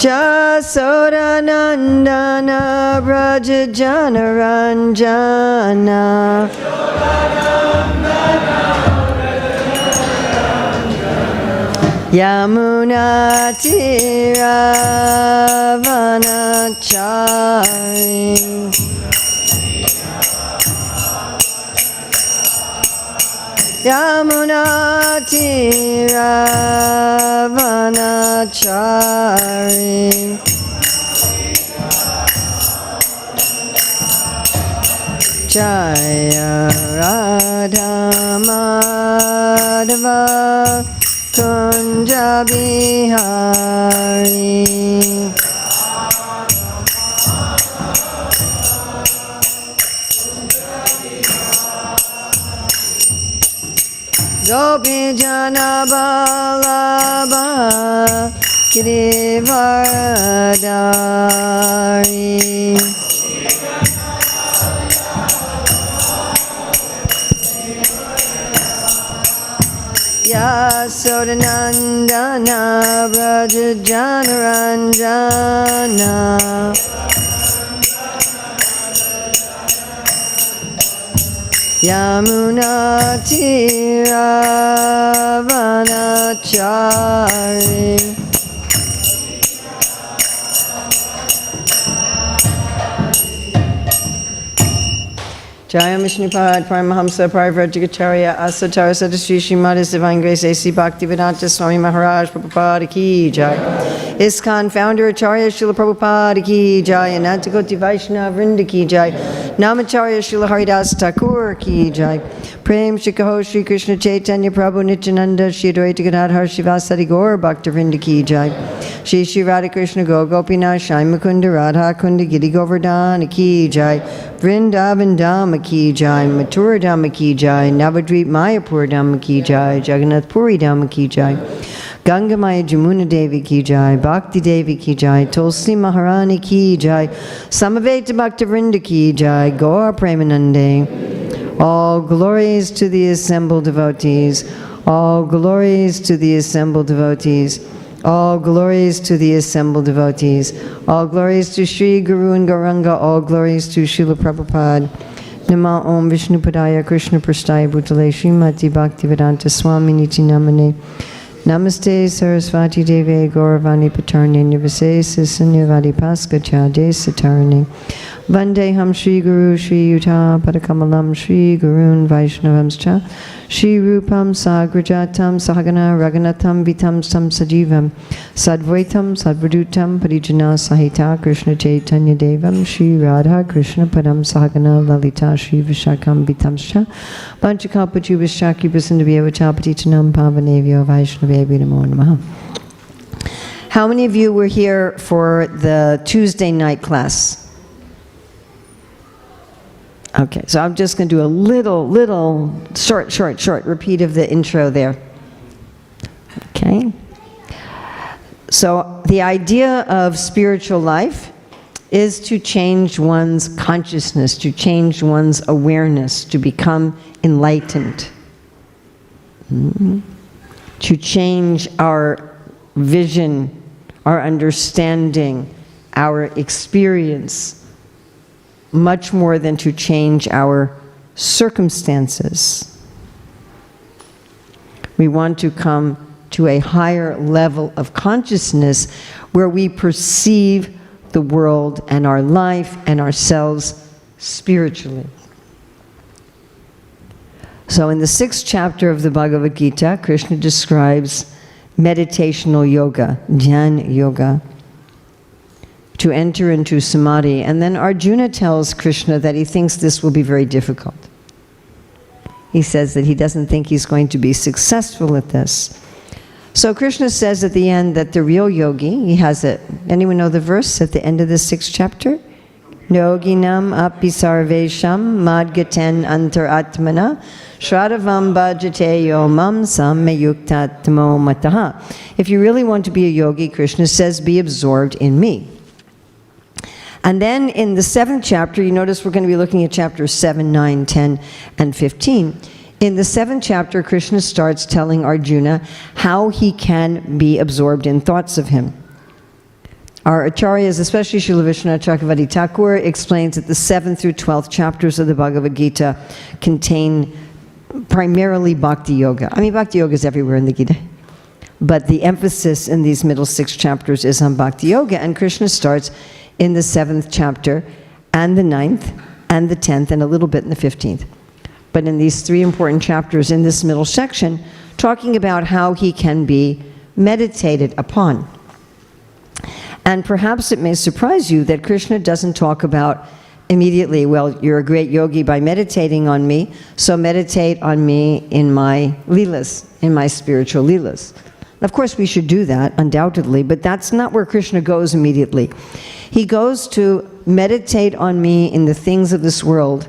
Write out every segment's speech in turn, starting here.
Jasodanandana Braja Janaranjana Yamuna Tiravanachari Yamuna Tiravanachari Jaya Radha Madhava Kunja Bihari Gopi Jana Balaba Girivardhari Yasodanandana Braja Janaranjana Yamuna Tiravanachari Jaya Mishnupad, Paramahamsa, Parivajracharya, Asatara Sadasri, Śrīmad Divine Grace, A.C. Bhaktivedanta, Swami Maharaj, Prabhupada ki Jai. ISKCON Founder-Acharya, Srila Prabhupada ki Jai. Anantakoti Vaishnava Vrinda ki Jai. Namacharya, Srila Haridas Thakur ki Jai. Prem Shikaho, Shri Krishna Chaitanya, Prabhu Nityananda, Shri Advaita Gadadhar, Shivasadi Gaur, Bhakta Vrinda ki Jai. Shri Shri Radha Krishna Go Gopinath, Shai Mukunda, Radha Kunda, Giri Govardhana ki Jai. Vrindavan Dhamma ki Jai, Mathura Dhamma ki Jai, Navadvip Mayapur Dhamma ki Jai, Jagannath Puri Dhamma ki Jai, Ganga Maya Jamuna Devi ki Jai, Bhakti Devi ki Jai, Tulsi Maharani ki Jai, Samaveta Bhaktivinoda ki Jai, Gaur Premanande. All glories to the assembled devotees, all glories to the assembled devotees, all glories to the assembled devotees, all glories to Sri Guru and Gauranga, all glories to Srila Prabhupada. Nama Om Vishnupadaya Krishna Prasthaya Bhutale Śrīmati Bhaktivedanta Swami Niti Namane Namaste Sarasvati Deve Gauravani Patarne Nirvisesa Sanyavadi Paskacha Desatarne Vandeham Shri Guru Shri Yuta Padakamalam Shri Gurun Vaishnavamscha Shri Rupam Sagrajatam Sahagana Raganatam Vitam Sam Sajivam Sadvaitam Sadvadutam Parijana Sahita Krishna Chaitanya Devam Shri Radha Krishna Padam Sahagana Lalita Shri Vishakam Vitamscha Panchakalpachu Vishaki Vasindavya Pavanevyo Vaishnavevi Namo Namaha. How many of you were here for the Tuesday night class? Okay, so I'm just going to do a little short repeat of the intro there. Okay. So the idea of spiritual life is to change one's consciousness, to change one's awareness, to become enlightened. To change our vision, our understanding, our experience, much more than to change our circumstances. We want to come to a higher level of consciousness where we perceive the world and our life and ourselves spiritually. So in the 6th chapter of the Bhagavad-gītā, Krishna describes meditational yoga, jnana yoga, to enter into samadhi. And then Arjuna tells Krishna that he thinks this will be very difficult. He says that he doesn't think he's going to be successful at this. So Krishna says at the end that the real yogi, he has it. Anyone know the verse at the end of the 6th chapter? Yoginam api sarvesham madgaten antaratmana Shraddhavam bhajate yomam sammeyuktatmo mataha. If you really want to be a yogi, Krishna says, be absorbed in me. And then in the 7th chapter, you notice we're going to be looking at chapters 7, 9, 10, and 15. In the 7th chapter, Krishna starts telling Arjuna how he can be absorbed in thoughts of him. Our acharyas, especially Srila Vishwanath Chakravarti Thakur, explains that the 7th through 12th chapters of the Bhagavad-gītā contain primarily bhakti yoga. I mean, bhakti yoga is everywhere in the Gita. But the emphasis in these middle 6 chapters is on bhakti yoga, and Krishna starts in the 7th chapter, and the 9th, and the 10th, and a little bit in the 15th. But in these 3 important chapters in this middle section, talking about how he can be meditated upon. And perhaps it may surprise you that Krishna doesn't talk about immediately, well, you're a great yogi by meditating on me, so meditate on me in my leelas, in my spiritual leelas. Of course, we should do that, undoubtedly, but that's not where Krishna goes immediately. He goes to meditate on me in the things of this world,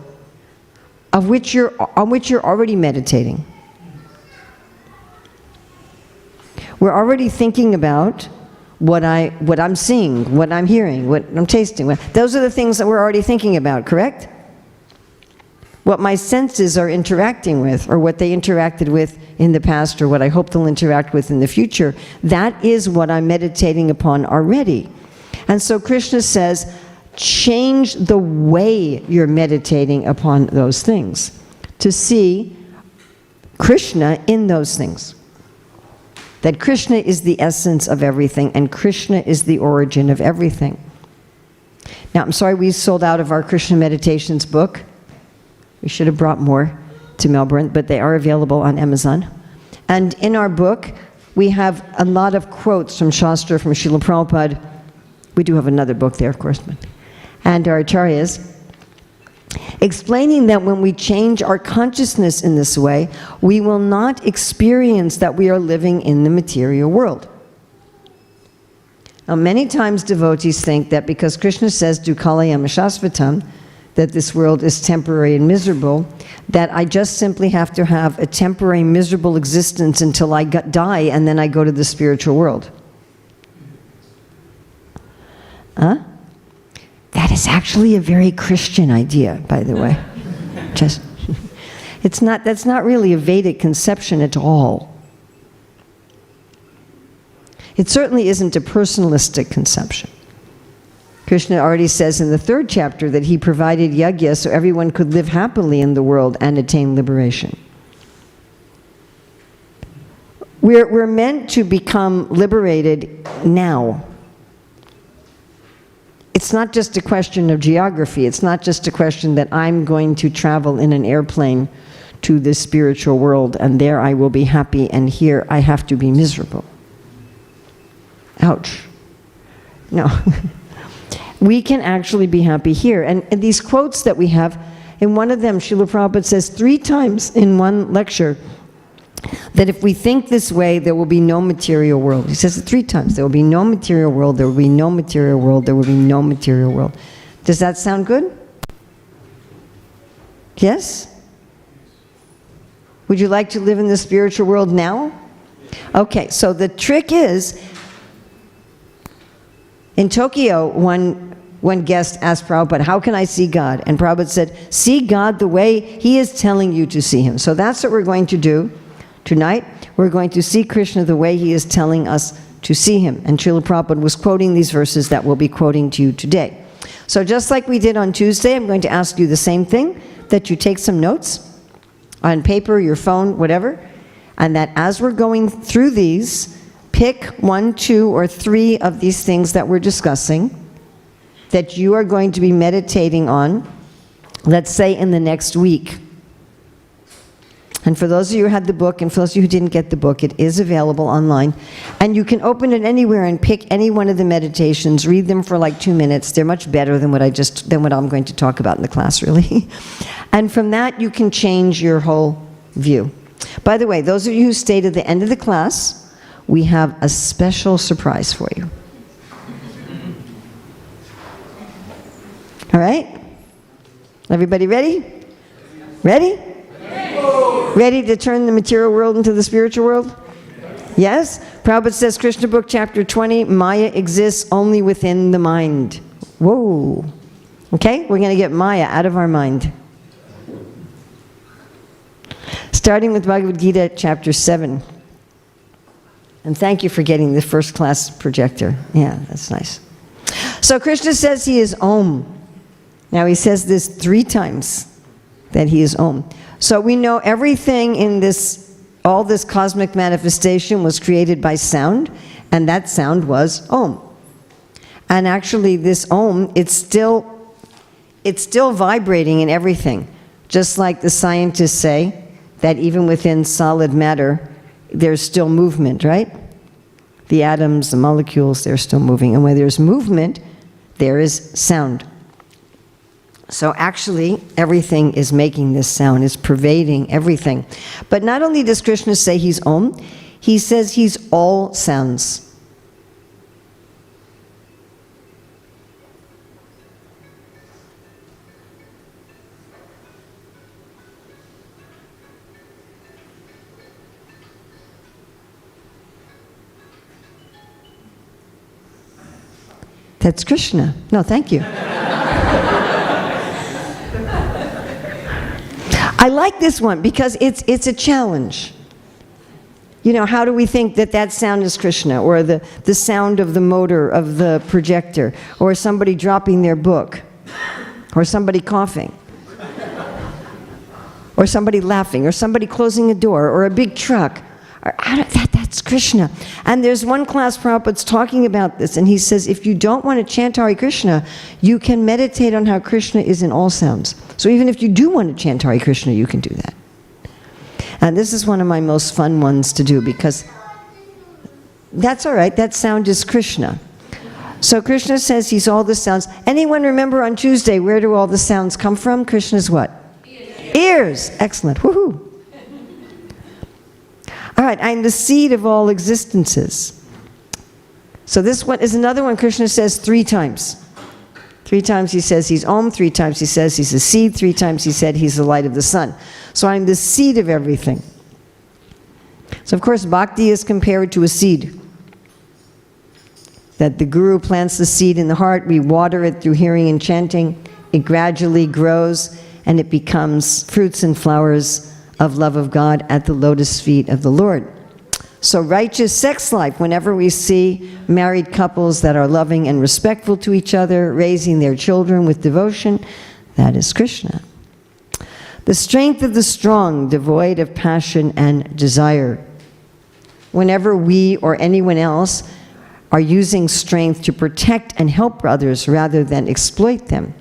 on which you're already meditating. We're already thinking about what I'm seeing, what I'm hearing, what I'm tasting. Those are the things that we're already thinking about, correct? What my senses are interacting with, or what they interacted with in the past, or what I hope they'll interact with in the future, that is what I'm meditating upon already. And so Krishna says, change the way you're meditating upon those things, to see Krishna in those things. That Krishna is the essence of everything, and Krishna is the origin of everything. Now, I'm sorry we sold out of our Krishna Meditations book. We should have brought more to Melbourne, but they are available on Amazon. And in our book, we have a lot of quotes from Shastra, from Srila Prabhupada. We do have another book there, of course, and our acharyas, explaining that when we change our consciousness in this way, we will not experience that we are living in the material world. Now, many times devotees think that because Krishna says, Dukkalayam Shasvatam, that this world is temporary and miserable, that I just simply have to have a temporary miserable existence until I die, and then I go to the spiritual world. Huh? That is actually a very Christian idea, by the way. That's not really a Vedic conception at all. It certainly isn't a personalistic conception. Krishna already says in the 3rd chapter that he provided yajna so everyone could live happily in the world and attain liberation. We're meant to become liberated now. It's not just a question of geography. It's not just a question that I'm going to travel in an airplane to the spiritual world and there I will be happy and here I have to be miserable. Ouch. No. We can actually be happy here. And these quotes that we have, in one of them, Srila Prabhupada says 3 times in one lecture that if we think this way, there will be no material world. He says it 3 times. There will be no material world, there will be no material world, there will be no material world. Does that sound good? Yes? Would you like to live in the spiritual world now? Okay, so the trick is, in Tokyo, one guest asked Prabhupada, how can I see God? And Prabhupada said, see God the way He is telling you to see Him. So that's what we're going to do tonight. We're going to see Krishna the way He is telling us to see Him. And Srila Prabhupada was quoting these verses that we'll be quoting to you today. So just like we did on Tuesday, I'm going to ask you the same thing, that you take some notes on paper, your phone, whatever, and that as we're going through these, pick 1, 2, or 3 of these things that we're discussing that you are going to be meditating on, let's say in the next week. And for those of you who had the book, and for those of you who didn't get the book, it is available online. And you can open it anywhere and pick any one of the meditations, read them for like 2 minutes. They're much better than what I'm going to talk about in the class, really. And from that, you can change your whole view. By the way, those of you who stayed at the end of the class, we have a special surprise for you. All right? Everybody ready? Ready? Ready to turn the material world into the spiritual world? Yes? Prabhupada says, Krishna Book, Chapter 20, Maya exists only within the mind. Whoa. Okay? We're going to get Maya out of our mind. Starting with Bhagavad-gītā, Chapter 7. And thank you for getting the first class projector. Yeah, that's nice. So Krishna says he is Om. Now he says this 3 times, that he is Om. So we know everything in this, all this cosmic manifestation was created by sound, and that sound was Om. And actually this Om, it's still vibrating in everything. Just like the scientists say that even within solid matter, there's still movement, right? The atoms, the molecules, they're still moving. And when there's movement, there is sound. So actually, everything is making this sound, is pervading everything. But not only does Krishna say he's Om, he says he's all sounds. That's Krishna. No, thank you. I like this one because it's a challenge. You know, how do we think that that sound is Krishna, or the sound of the motor of the projector, or somebody dropping their book, or somebody coughing, or somebody laughing, or somebody closing a door, or a big truck? That's Krishna. And there's one class Prabhupada's talking about this, and he says if you don't want to chant Hare Krishna, you can meditate on how Krishna is in all sounds. So even if you do want to chant Hare Krishna, you can do that. And this is one of my most fun ones to do, because that's all right, that sound is Krishna. So Krishna says he's all the sounds. Anyone remember on Tuesday, where do all the sounds come from? Krishna's what? Ears. Excellent. Woohoo. All right, I'm the seed of all existences. So this one is another one Krishna says 3 times. 3 times he says he's Om, 3 times he says he's a seed, 3 times he said he's the light of the sun. So I'm the seed of everything. So of course bhakti is compared to a seed. That the guru plants the seed in the heart, we water it through hearing and chanting, it gradually grows and it becomes fruits and flowers of love of God at the lotus feet of the Lord. So righteous sex life, whenever we see married couples that are loving and respectful to each other, raising their children with devotion, that is Krishna. The strength of the strong, devoid of passion and desire. Whenever we or anyone else are using strength to protect and help others rather than exploit them,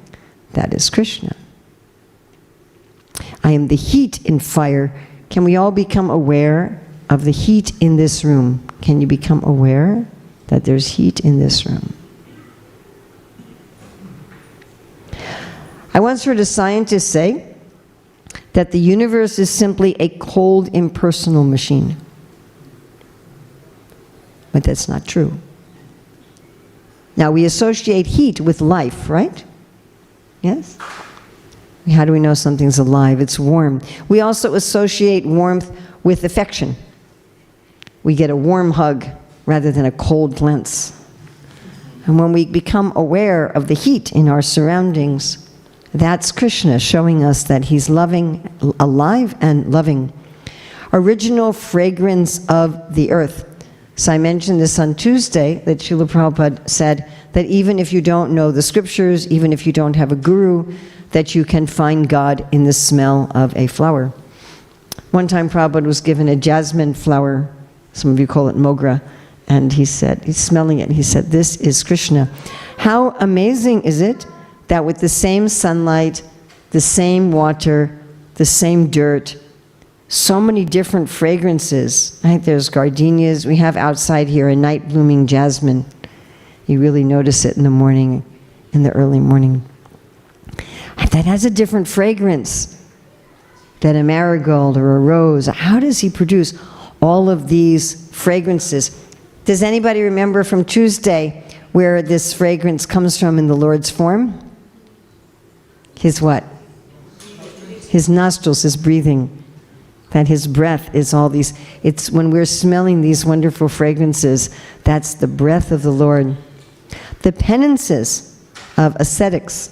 that is Krishna. I am the heat in fire. Can we all become aware of the heat in this room? Can you become aware that there's heat in this room? I once heard a scientist say that the universe is simply a cold, impersonal machine. But that's not true. Now, we associate heat with life, right? Yes? How do we know something's alive? It's warm. We also associate warmth with affection. We get a warm hug rather than a cold glance. And when we become aware of the heat in our surroundings, that's Krishna showing us that he's loving, alive and loving. Original fragrance of the earth. So I mentioned this on Tuesday, that Srila Prabhupada said that even if you don't know the scriptures, even if you don't have a guru, that you can find God in the smell of a flower. One time Prabhupada was given a jasmine flower, some of you call it mogra, and he said, he's smelling it, and he said, this is Krishna. How amazing is it that with the same sunlight, the same water, the same dirt, so many different fragrances, right? There's gardenias, we have outside here a night blooming jasmine. You really notice it in the morning, in the early morning. That has a different fragrance than a marigold or a rose. How does he produce all of these fragrances? Does anybody remember from Tuesday where this fragrance comes from in the Lord's form? His what? His nostrils, his breathing. That his breath is all these, it's when we're smelling these wonderful fragrances, that's the breath of the Lord. The penances of ascetics.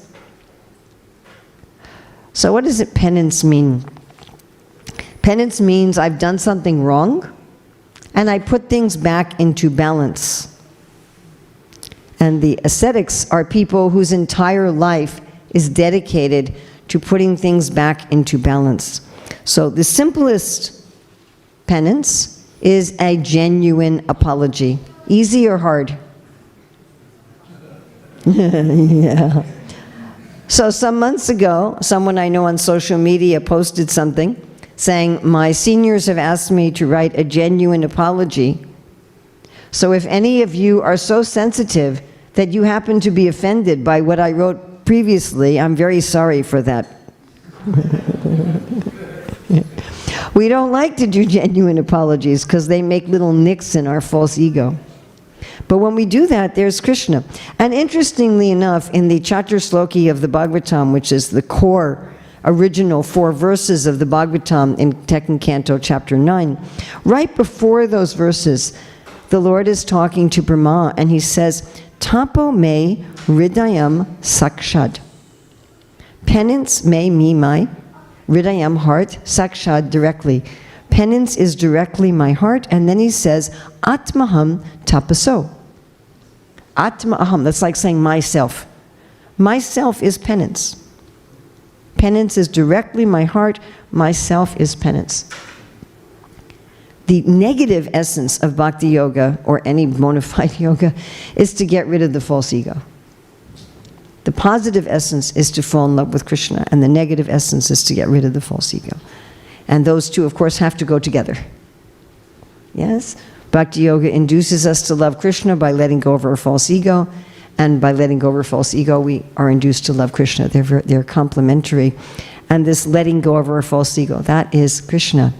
So what does it penance mean? Penance means I've done something wrong and I put things back into balance. And the ascetics are people whose entire life is dedicated to putting things back into balance. So the simplest penance is a genuine apology. Easy or hard? Yeah. So some months ago, someone I know on social media posted something saying, my seniors have asked me to write a genuine apology. So if any of you are so sensitive that you happen to be offended by what I wrote previously, I'm very sorry for that. We don't like to do genuine apologies because they make little nicks in our false ego. But when we do that, there's Krishna. And interestingly enough, in the Chaturshloki of the Bhagavatam, which is the core, original 4 verses of the Bhagavatam in Second Canto, Chapter 9, right before those verses, the Lord is talking to Brahma, and he says, Tapo me hridayam sakshad. Penance may me my hridayam heart, sakshad directly. Penance is directly my heart, and then he says, Atmaham tapaso. Atmaham, that's like saying myself. Myself is penance. Penance is directly my heart, myself is penance. The negative essence of bhakti yoga, or any bona fide yoga, is to get rid of the false ego. The positive essence is to fall in love with Krishna, and the negative essence is to get rid of the false ego. And those two, of course, have to go together. Yes? Bhakti yoga induces us to love Krishna by letting go of our false ego, and by letting go of our false ego, we are induced to love Krishna. They're complementary. And this letting go of our false ego, that is Krishna,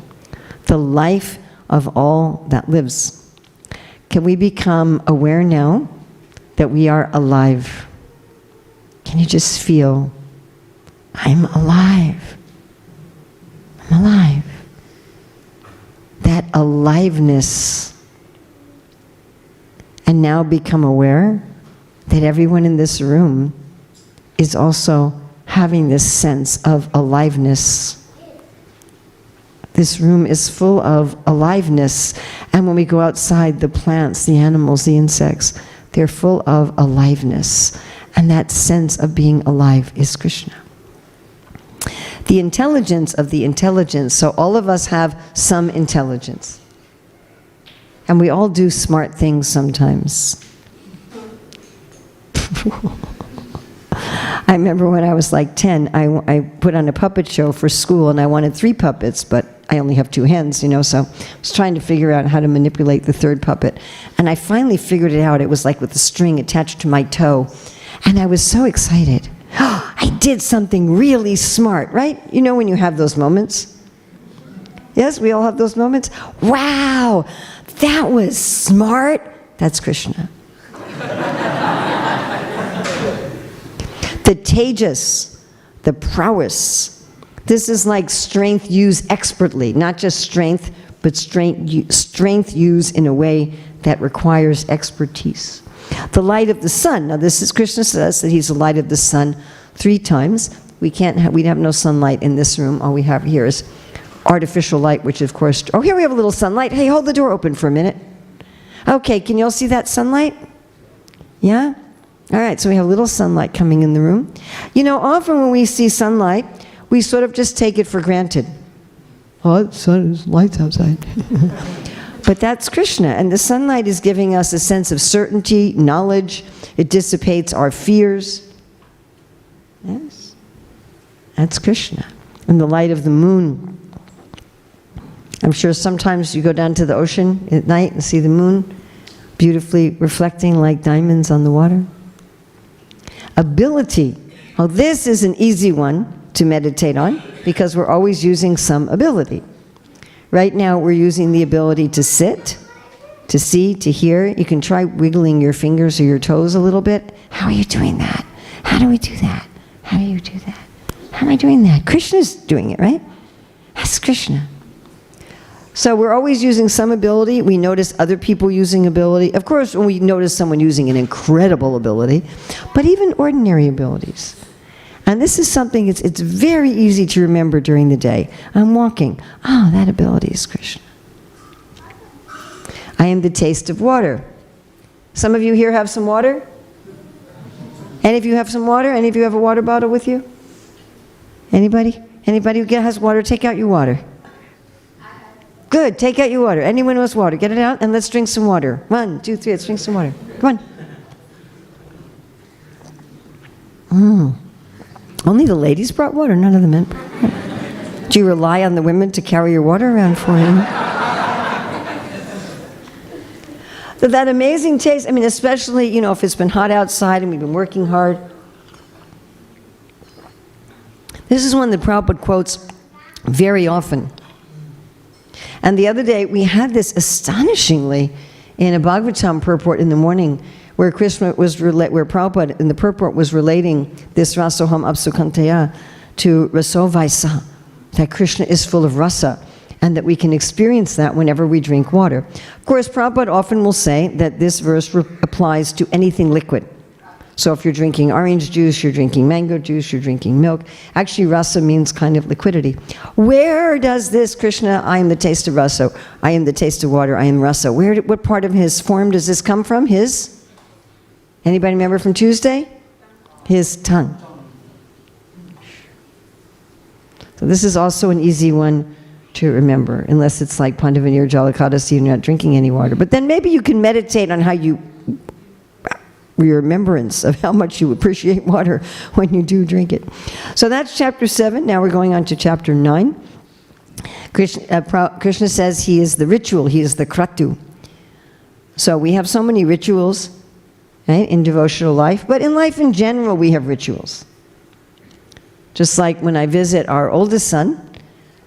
the life of all that lives. Can we become aware now that we are alive? Can you just feel, I'm alive. I'm alive. That aliveness. And now become aware that everyone in this room is also having this sense of aliveness. This room is full of aliveness. And when we go outside, the plants, the animals, the insects, they're full of aliveness. And that sense of being alive is Krishna. The intelligence of the intelligence, so all of us have some intelligence. And we all do smart things sometimes. I remember when I was like 10, I put on a puppet show for school, and I wanted 3 puppets, but I only have 2 hands, you know, so I was trying to figure out how to manipulate the 3rd puppet. And I finally figured it out. It was like with a string attached to my toe. And I was so excited. Oh, I did something really smart, right? You know when you have those moments? Yes, we all have those moments. Wow, that was smart. That's Krishna. The tejas, the prowess. This is like strength used expertly, not just strength, but strength used in a way that requires expertise. The light of the sun. Now this is, Krishna says that he's the light of the sun 3 times. We have no sunlight in this room. All we have here is artificial light, which of course, oh, here we have a little sunlight. Hey, hold the door open for a minute. Okay, can you all see that sunlight? Yeah? All right, so we have a little sunlight coming in the room. You know, often when we see sunlight, we sort of just take it for granted. Oh, the sun is lights outside. But that's Krishna, and the sunlight is giving us a sense of certainty, knowledge. It dissipates our fears. Yes, that's Krishna. And the light of the moon. I'm sure sometimes you go down to the ocean at night and see the moon beautifully reflecting like diamonds on the water. Ability. Oh, this is an easy one to meditate on because we're always using some ability. Right now we're using the ability to sit, to see, to hear. You can try wiggling your fingers or your toes a little bit. How are you doing that? How do we do that? How do you do that? How am I doing that? Krishna's doing it, right? That's Krishna. So we're always using some ability. We notice other people using ability. Of course, when we notice someone using an incredible ability, but even ordinary abilities. And this is something, it's very easy to remember during the day. I'm walking. Oh, that ability is Krishna. I am the taste of water. Some of you here have some water? Any of you have some water? Any of you have a water bottle with you? Anybody? Anybody who has water, take out your water. Good, take out your water. Anyone who has water, get it out and let's drink some water. 1, 2, 3, let's drink some water. Come on. Only the ladies brought water, none of the men. Do you rely on the women to carry your water around for you? So that amazing taste, I mean, especially, you know, if it's been hot outside and we've been working hard. This is one that Prabhupada quotes very often. And the other day, we had this astonishingly in a Bhagavatam purport in the morning, where where Prabhupada in the purport was relating this rasoham apsukantaya to rasovaisa, that Krishna is full of rasa, and that we can experience that whenever we drink water. Of course, Prabhupada often will say that this verse applies to anything liquid. So if you're drinking orange juice, you're drinking mango juice, you're drinking milk. Actually, rasa means kind of liquidity. Where does this Krishna, I am the taste of rasa, I am the taste of water, I am rasa, what part of his form does this come from? His? Anybody remember from Tuesday? His tongue. So this is also an easy one to remember, unless it's like Pandavanir Jalakadasi, you're not drinking any water. But then maybe you can meditate on how your remembrance of how much you appreciate water when you do drink it. So that's chapter 7. Now we're going on to chapter 9. Krishna says he is the ritual, he is the kratu. So we have so many rituals, right, in devotional life, but in life in general we have rituals. Just like when I visit our oldest son,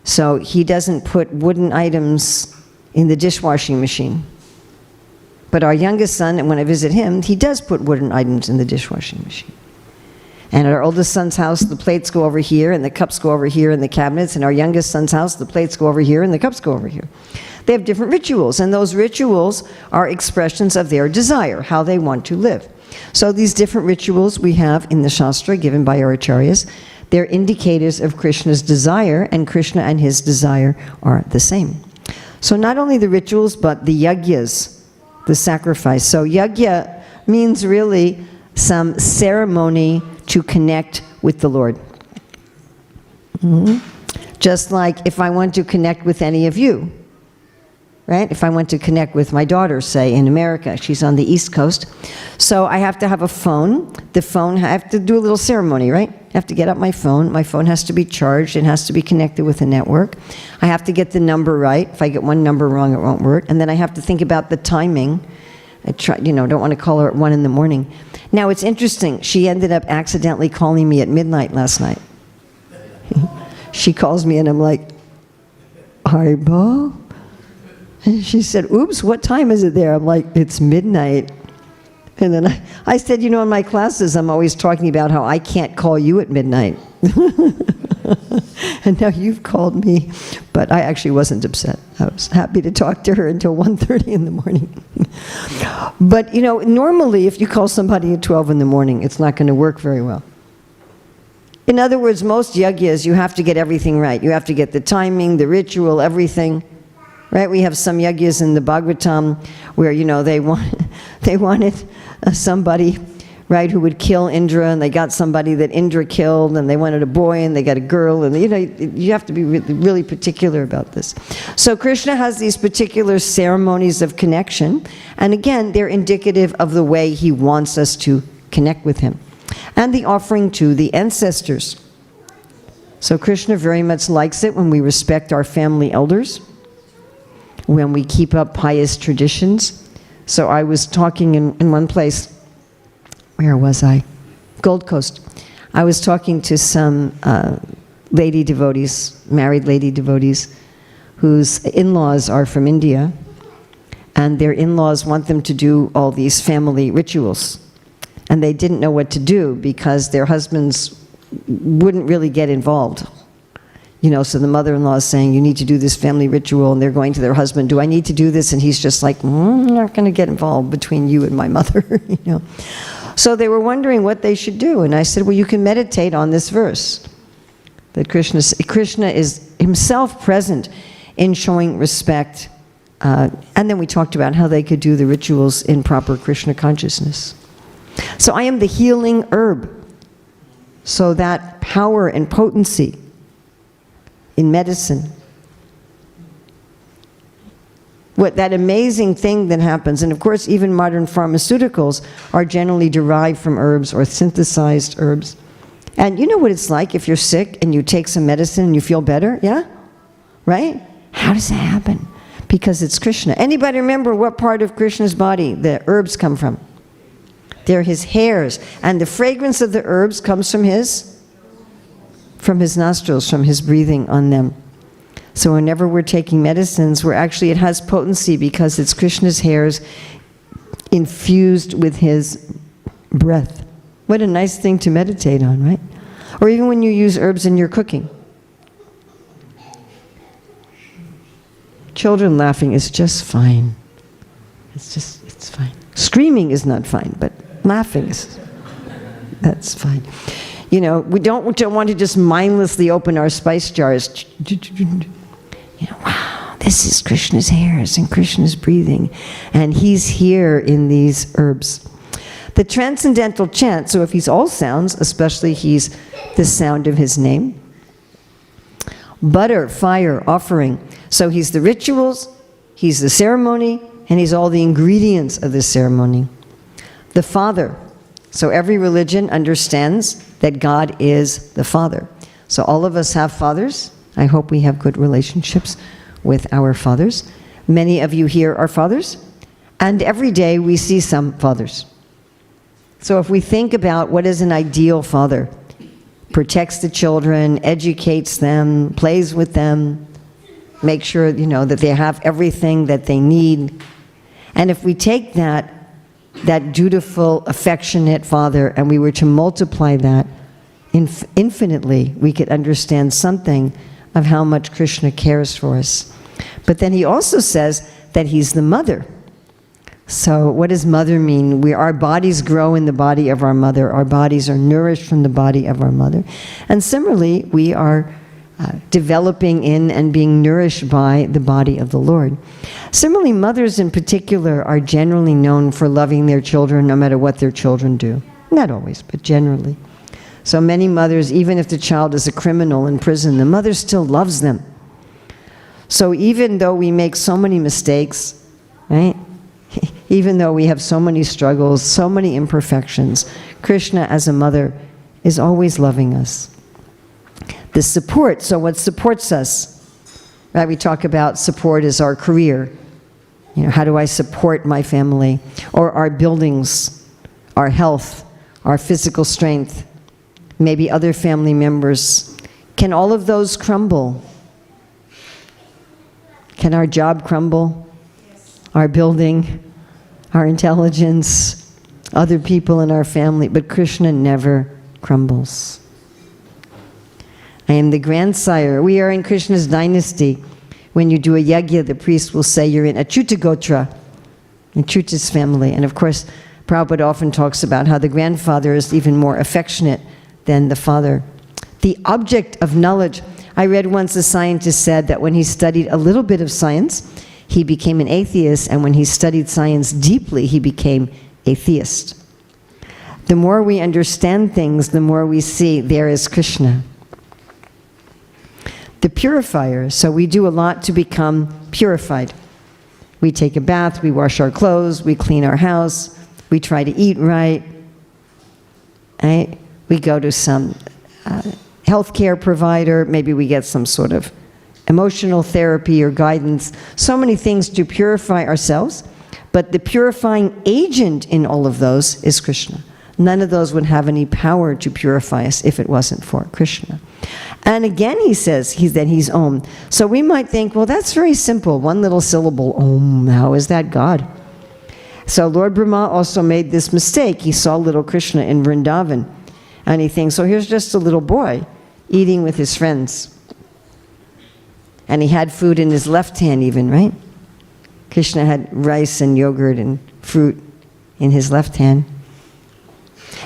so he doesn't put wooden items in the dishwashing machine. But our youngest son, and when I visit him, he does put wooden items in the dishwashing machine. And at our oldest son's house, the plates go over here, and the cups go over here in the cabinets. And our youngest son's house, the plates go over here, and the cups go over here. They have different rituals, and those rituals are expressions of their desire, how they want to live. So these different rituals we have in the Shastra, given by our Acharyas, they're indicators of Krishna's desire, and Krishna and his desire are the same. So not only the rituals, but the yagyas, the sacrifice. So yajna means really some ceremony to connect with the Lord. Just like if I want to connect with any of you, right? If I want to connect with my daughter, say, in America, she's on the East Coast, so I have to have a phone. The phone, I have to do a little ceremony, right? I have to get up my phone has to be charged, it has to be connected with a network. I have to get the number right. If I get one number wrong, it won't work. And then I have to think about the timing. I don't want to call her at 1 in the morning. Now it's interesting, she ended up accidentally calling me at midnight last night. She calls me and I'm like, Haribo? And she said, oops, what time is it there? I'm like, it's midnight. And then I said, you know, in my classes, I'm always talking about how I can't call you at midnight. And now you've called me. But I actually wasn't upset. I was happy to talk to her until 1:30 in the morning. But, you know, normally if you call somebody at 12 in the morning, it's not going to work very well. In other words, most yagyas, you have to get everything right. You have to get the timing, the ritual, everything. Right? We have some yagyas in the Bhagavatam where, you know, they wanted somebody, right, who would kill Indra, and they got somebody that Indra killed, and they wanted a boy, and they got a girl, and, you know, you have to be really, really particular about this. So Krishna has these particular ceremonies of connection, and again, they're indicative of the way he wants us to connect with him. And the offering to the ancestors. So Krishna very much likes it when we respect our family elders, when we keep up pious traditions. So I was talking in one place, where was I? Gold Coast. I was talking to some lady devotees, married lady devotees, whose in-laws are from India, and their in-laws want them to do all these family rituals. And they didn't know what to do because their husbands wouldn't really get involved. You know, so the mother-in-law is saying, you need to do this family ritual, and they're going to their husband, do I need to do this? And he's just like, I'm not going to get involved between you and my mother, you know. So they were wondering what they should do, and I said, well, you can meditate on this verse, that Krishna is himself present in showing respect, and then we talked about how they could do the rituals in proper Krishna consciousness. So I am the healing herb. So that power and potency in medicine. What that amazing thing that happens, and of course even modern pharmaceuticals are generally derived from herbs or synthesized herbs. And you know what it's like if you're sick and you take some medicine and you feel better, yeah? Right? How does that happen? Because it's Krishna. Anybody remember what part of Krishna's body the herbs come from? They're his hairs. And the fragrance of the herbs comes from his nostrils, from his breathing on them. So whenever we're taking medicines, it has potency because it's Krishna's hairs infused with his breath. What a nice thing to meditate on, right? Or even when you use herbs in your cooking. Children laughing is just fine. It's fine. Screaming is not fine, but laughing that's fine. You know, we don't want to just mindlessly open our spice jars. You know, wow, this is Krishna's hairs and Krishna's breathing, and he's here in these herbs. The transcendental chant, so if he's all sounds, especially he's the sound of his name. Butter, fire, offering. So he's the rituals, he's the ceremony, and he's all the ingredients of the ceremony. The Father. So every religion understands that God is the Father. So all of us have fathers. I hope we have good relationships with our fathers. Many of you here are fathers, and every day we see some fathers. So if we think about what is an ideal father, protects the children, educates them, plays with them, make sure, you know, that they have everything that they need. And if we take that dutiful, affectionate father, and we were to multiply that infinitely, we could understand something of how much Krishna cares for us. But then he also says that he's the mother. So what does mother mean? Our bodies grow in the body of our mother. Our bodies are nourished from the body of our mother. And similarly, we are developing in and being nourished by the body of the Lord. Similarly, mothers in particular are generally known for loving their children no matter what their children do. Not always, but generally. So many mothers, even if the child is a criminal in prison, the mother still loves them. So even though we make so many mistakes, right? Even though we have so many struggles, so many imperfections, Krishna as a mother is always loving us. The support, so what supports us? Right, we talk about support as our career. You know, how do I support my family? Or our buildings, our health, our physical strength, maybe other family members. Can all of those crumble? Can our job crumble? Yes. Our building, our intelligence, other people in our family, but Krishna never crumbles. I am the grandsire. We are in Krishna's dynasty. When you do a yajna, the priest will say you're in Achyuta Gotra, Achyuta's family. And of course, Prabhupada often talks about how the grandfather is even more affectionate than the father. The object of knowledge. I read once a scientist said that when he studied a little bit of science, he became an atheist, and when he studied science deeply, he became a theist. The more we understand things, the more we see there is Krishna. The purifier, so we do a lot to become purified. We take a bath, we wash our clothes, we clean our house, we try to eat right. Right? We go to some healthcare provider, maybe we get some sort of emotional therapy or guidance. So many things to purify ourselves, but the purifying agent in all of those is Krishna. None of those would have any power to purify us if it wasn't for Krishna. And again he says that he's Om. So we might think, well, that's very simple, one little syllable, Om, how is that God? So Lord Brahma also made this mistake. He saw little Krishna in Vrindavan, and he thinks, so here's just a little boy eating with his friends. And he had food in his left hand even, right? Krishna had rice and yogurt and fruit in his left hand.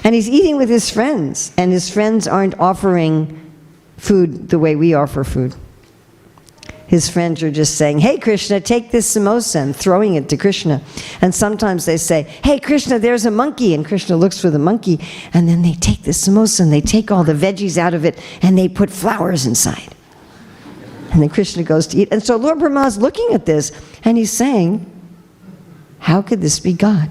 And he's eating with his friends, and his friends aren't offering food the way we offer food. his friends are just saying, hey, Krishna, take this samosa, and throwing it to Krishna. And sometimes they say, hey, Krishna, there's a monkey. And Krishna looks for the monkey. And then they take the samosa and they take all the veggies out of it and they put flowers inside. And then Krishna goes to eat. And so Lord Brahma is looking at this and he's saying, how could this be God?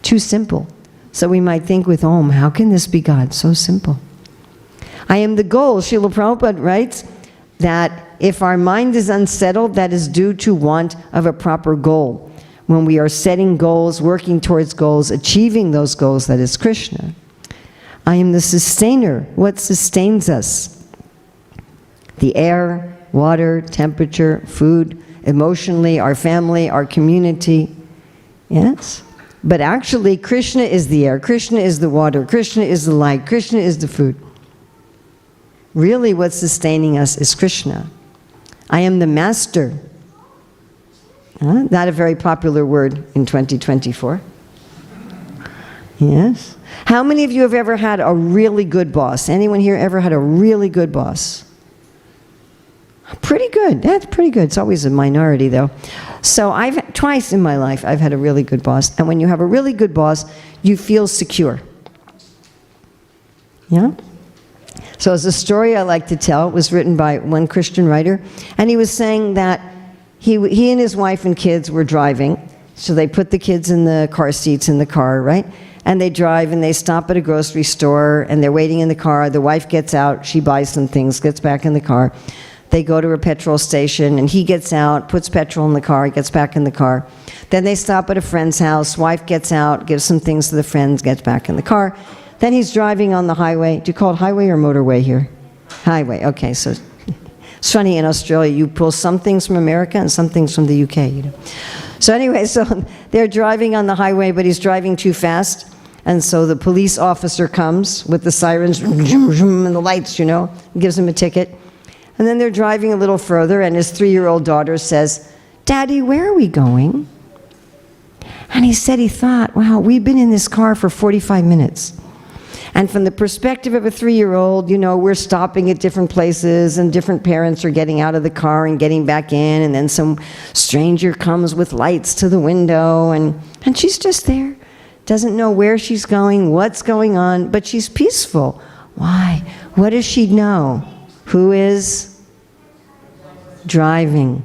Too simple. So we might think with Om, how can this be God? So simple. I am the goal. Srila Prabhupada writes that if our mind is unsettled, that is due to want of a proper goal. When we are setting goals, working towards goals, achieving those goals, that is Krishna. I am the sustainer. What sustains us? The air, water, temperature, food, emotionally, our family, our community. Yes? But actually, Krishna is the air, Krishna is the water, Krishna is the light, Krishna is the food. Really, what's sustaining us is Krishna. I am the master. Not a very popular word in 2024. Yes? How many of you have ever had a really good boss? Anyone here ever had a really good boss? Pretty good. That's pretty good. It's always a minority, though. So twice in my life, I've had a really good boss. And when you have a really good boss, you feel secure. Yeah? So it's a story I like to tell. It was written by one Christian writer. And he was saying that he and his wife and kids were driving. So they put the kids in the car seats in the car, right? And they drive and they stop at a grocery store and they're waiting in the car. The wife gets out, she buys some things, gets back in the car. They go to a petrol station and he gets out, puts petrol in the car, gets back in the car. Then they stop at a friend's house, wife gets out, gives some things to the friends, gets back in the car. Then he's driving on the highway. Do you call it highway or motorway here? Highway, okay, so it's funny, in Australia you pull some things from America and some things from the UK, you know. So anyway, so they're driving on the highway, but he's driving too fast. And so the police officer comes with the sirens and the lights, you know, gives him a ticket. And then they're driving a little further, and his 3-year-old daughter says, Daddy, where are we going? And he said he thought, wow, we've been in this car for 45 minutes. And from the perspective of a 3-year-old, you know, we're stopping at different places, and different parents are getting out of the car and getting back in, and then some stranger comes with lights to the window, and she's just there. Doesn't know where she's going, what's going on, but she's peaceful. Why? What does she know? Who is driving?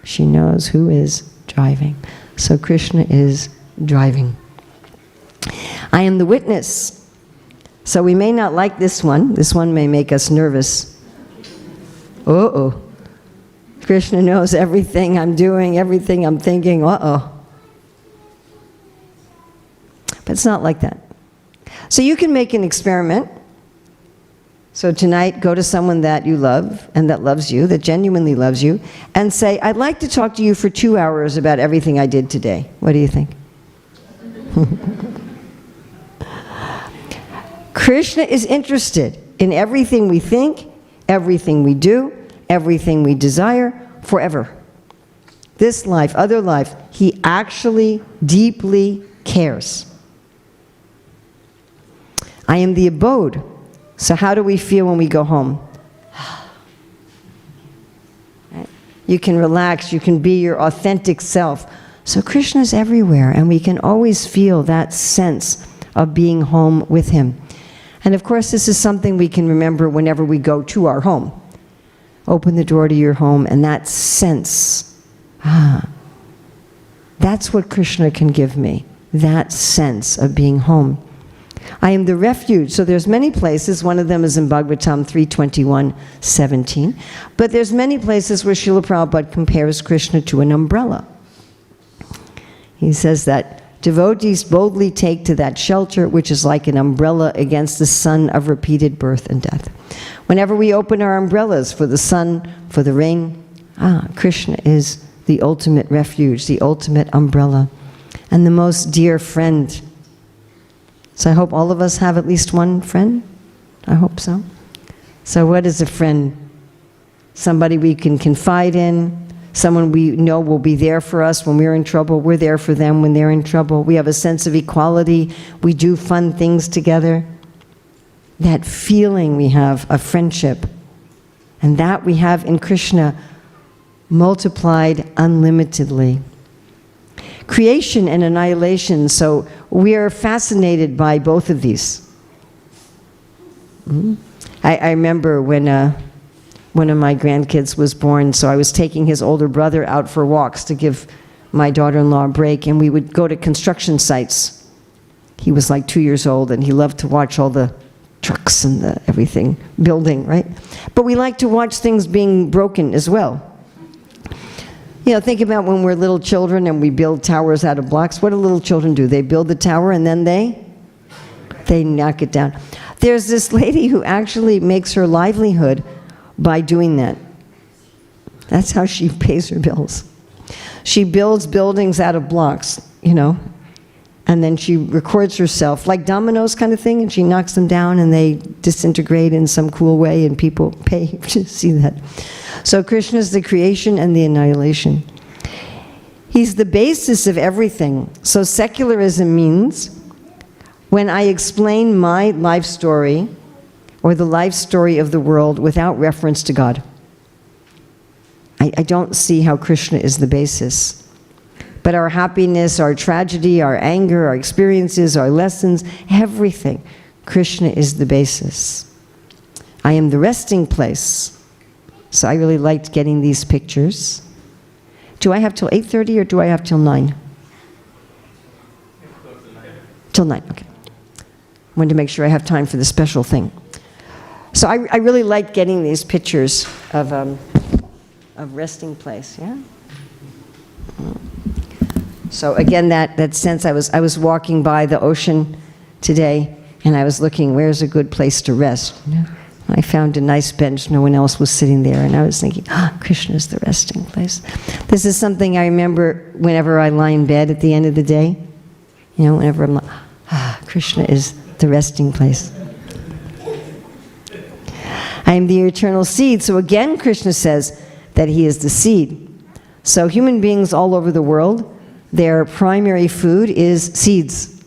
She knows who is driving. So Krishna is driving. I am the witness. So we may not like this one. This one may make us nervous. Uh-oh. Krishna knows everything I'm doing, everything I'm thinking. Uh-oh. But it's not like that. So you can make an experiment. So tonight, go to someone that you love and that loves you, that genuinely loves you, and say, I'd like to talk to you for 2 hours about everything I did today. What do you think? Krishna is interested in everything we think, everything we do, everything we desire, forever. This life, other life, he actually deeply cares. I am the abode. So how do we feel when we go home? You can relax, you can be your authentic self. So Krishna's everywhere, and we can always feel that sense of being home with him. And of course, this is something we can remember whenever we go to our home. Open the door to your home, and that sense, that's what Krishna can give me, that sense of being home. I am the refuge. So there's many places. One of them is in Bhagavatam 3:21-17. But there's many places where Srila Prabhupada compares Krishna to an umbrella. He says that devotees boldly take to that shelter, which is like an umbrella against the sun of repeated birth and death. Whenever we open our umbrellas for the sun, for the rain, Krishna is the ultimate refuge, the ultimate umbrella, and the most dear friend. So I hope all of us have at least one friend. I hope so. So what is a friend? Somebody we can confide in, someone we know will be there for us when we're in trouble. We're there for them when they're in trouble. We have a sense of equality. We do fun things together. That feeling we have of friendship And that we have in Krishna multiplied unlimitedly. Creation and annihilation, so we are fascinated by both of these. I remember when one of my grandkids was born, so I was taking his older brother out for walks to give my daughter-in-law a break, and we would go to construction sites. He was like 2 years old, and he loved to watch all the trucks and the everything building, right? But we like to watch things being broken as well. You know, think about when we're little children and we build towers out of blocks. What do little children do? They build the tower and then they knock it down. There's this lady who actually makes her livelihood by doing that. That's how she pays her bills. She builds buildings out of blocks, you know, and then she records herself, like dominoes kind of thing, and she knocks them down and they disintegrate in some cool way and people pay to see that. So Krishna is the creation and the annihilation. He's the basis of everything. So secularism means when I explain my life story or the life story of the world without reference to God, I don't see how Krishna is the basis. But our happiness, our tragedy, our anger, our experiences, our lessons, everything, Krishna is the basis. I am the resting place. So I really liked getting these pictures. Do I have till 8:30 or do I have till 9? Till 9, okay. Wanted to make sure I have time for the special thing. So I really liked getting these pictures of resting place, yeah? So again, that sense, I was walking by the ocean today, and I was looking, where's a good place to rest? Yeah. I found a nice bench, no one else was sitting there, and I was thinking, Krishna is the resting place. This is something I remember whenever I lie in bed at the end of the day. You know, whenever I'm like, Krishna is the resting place. I am the eternal seed. So again, Krishna says that he is the seed. So human beings all over the world, their primary food is seeds.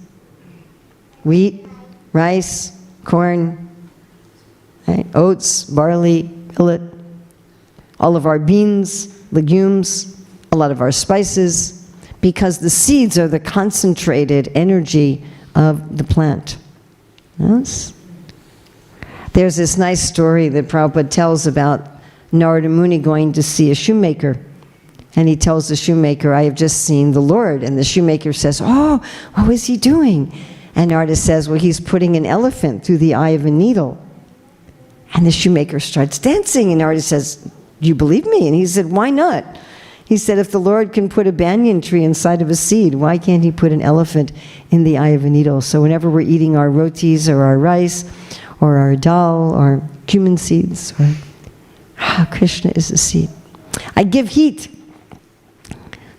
Wheat, rice, corn, right? Oats, barley, millet, all of our beans, legumes, a lot of our spices, because the seeds are the concentrated energy of the plant. Yes? There's this nice story that Prabhupada tells about Narada Muni going to see a shoemaker. And he tells the shoemaker, I have just seen the Lord. And the shoemaker says, oh, what was he doing? And Narada says, well, he's putting an elephant through the eye of a needle. And the shoemaker starts dancing, and Narada says, do you believe me? And he said, why not? He said, if the Lord can put a banyan tree inside of a seed, why can't he put an elephant in the eye of a needle? So whenever we're eating our rotis or our rice or our dal or cumin seeds, Krishna is the seed. I give heat.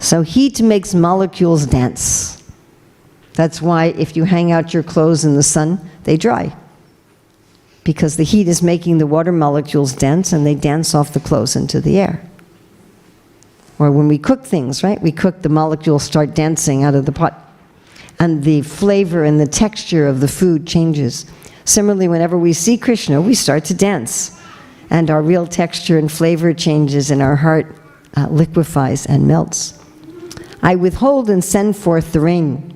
So heat makes molecules dance. That's why if you hang out your clothes in the sun, they dry. Because the heat is making the water molecules dance, and they dance off the clothes into the air. Or when we cook things, right? We cook, the molecules start dancing out of the pot. And the flavor and the texture of the food changes. Similarly, whenever we see Krishna, we start to dance. And our real texture and flavor changes, and our heart liquefies and melts. I withhold and send forth the rain.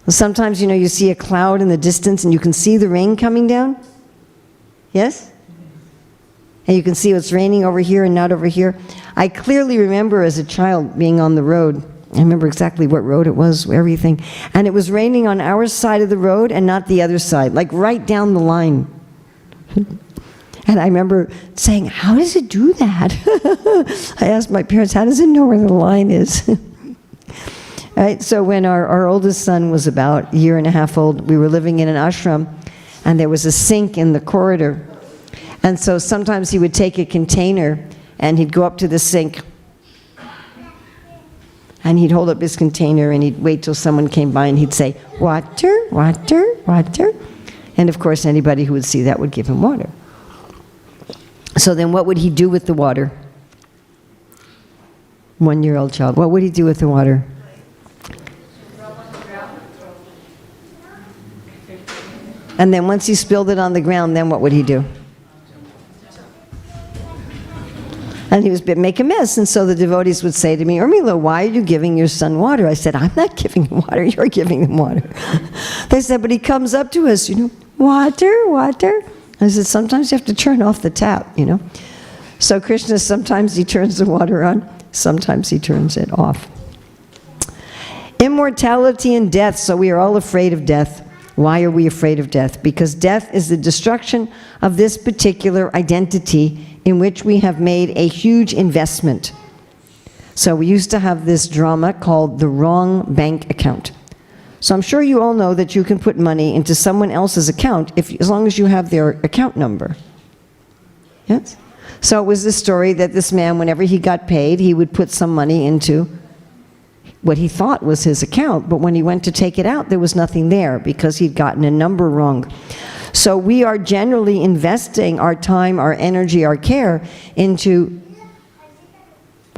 Sometimes, you know, you see a cloud in the distance and you can see the rain coming down. Yes? And you can see it's raining over here and not over here. I clearly remember as a child being on the road. I remember exactly what road it was, everything. And it was raining on our side of the road and not the other side, like right down the line. And I remember saying, how does it do that? I asked my parents, how does it know where the line is? Right? So when our oldest son was about a year and a half old, we were living in an ashram, and there was a sink in the corridor. And so sometimes he would take a container, and he'd go up to the sink, and he'd hold up his container, and he'd wait till someone came by, and he'd say, water, water, water. And of course, anybody who would see that would give him water. So then what would he do with the water? 1-year-old child. What would he do with the water? And then once he spilled it on the ground, then what would he do? And he was make a mess. And so the devotees would say to me, Urmila, why are you giving your son water? I said, I'm not giving him water, you're giving him water. They said, but he comes up to us, water, water. I said, sometimes you have to turn off the tap, So Krishna, sometimes he turns the water on, sometimes he turns it off. Immortality and death. So we are all afraid of death. Why are we afraid of death? Because death is the destruction of this particular identity in which we have made a huge investment. So we used to have this drama called the wrong bank account. So I'm sure you all know that you can put money into someone else's account as long as you have their account number. Yes? So it was this story that this man, whenever he got paid, he would put some money into what he thought was his account, but when he went to take it out, there was nothing there because he'd gotten a number wrong. So we are generally investing our time, our energy, our care into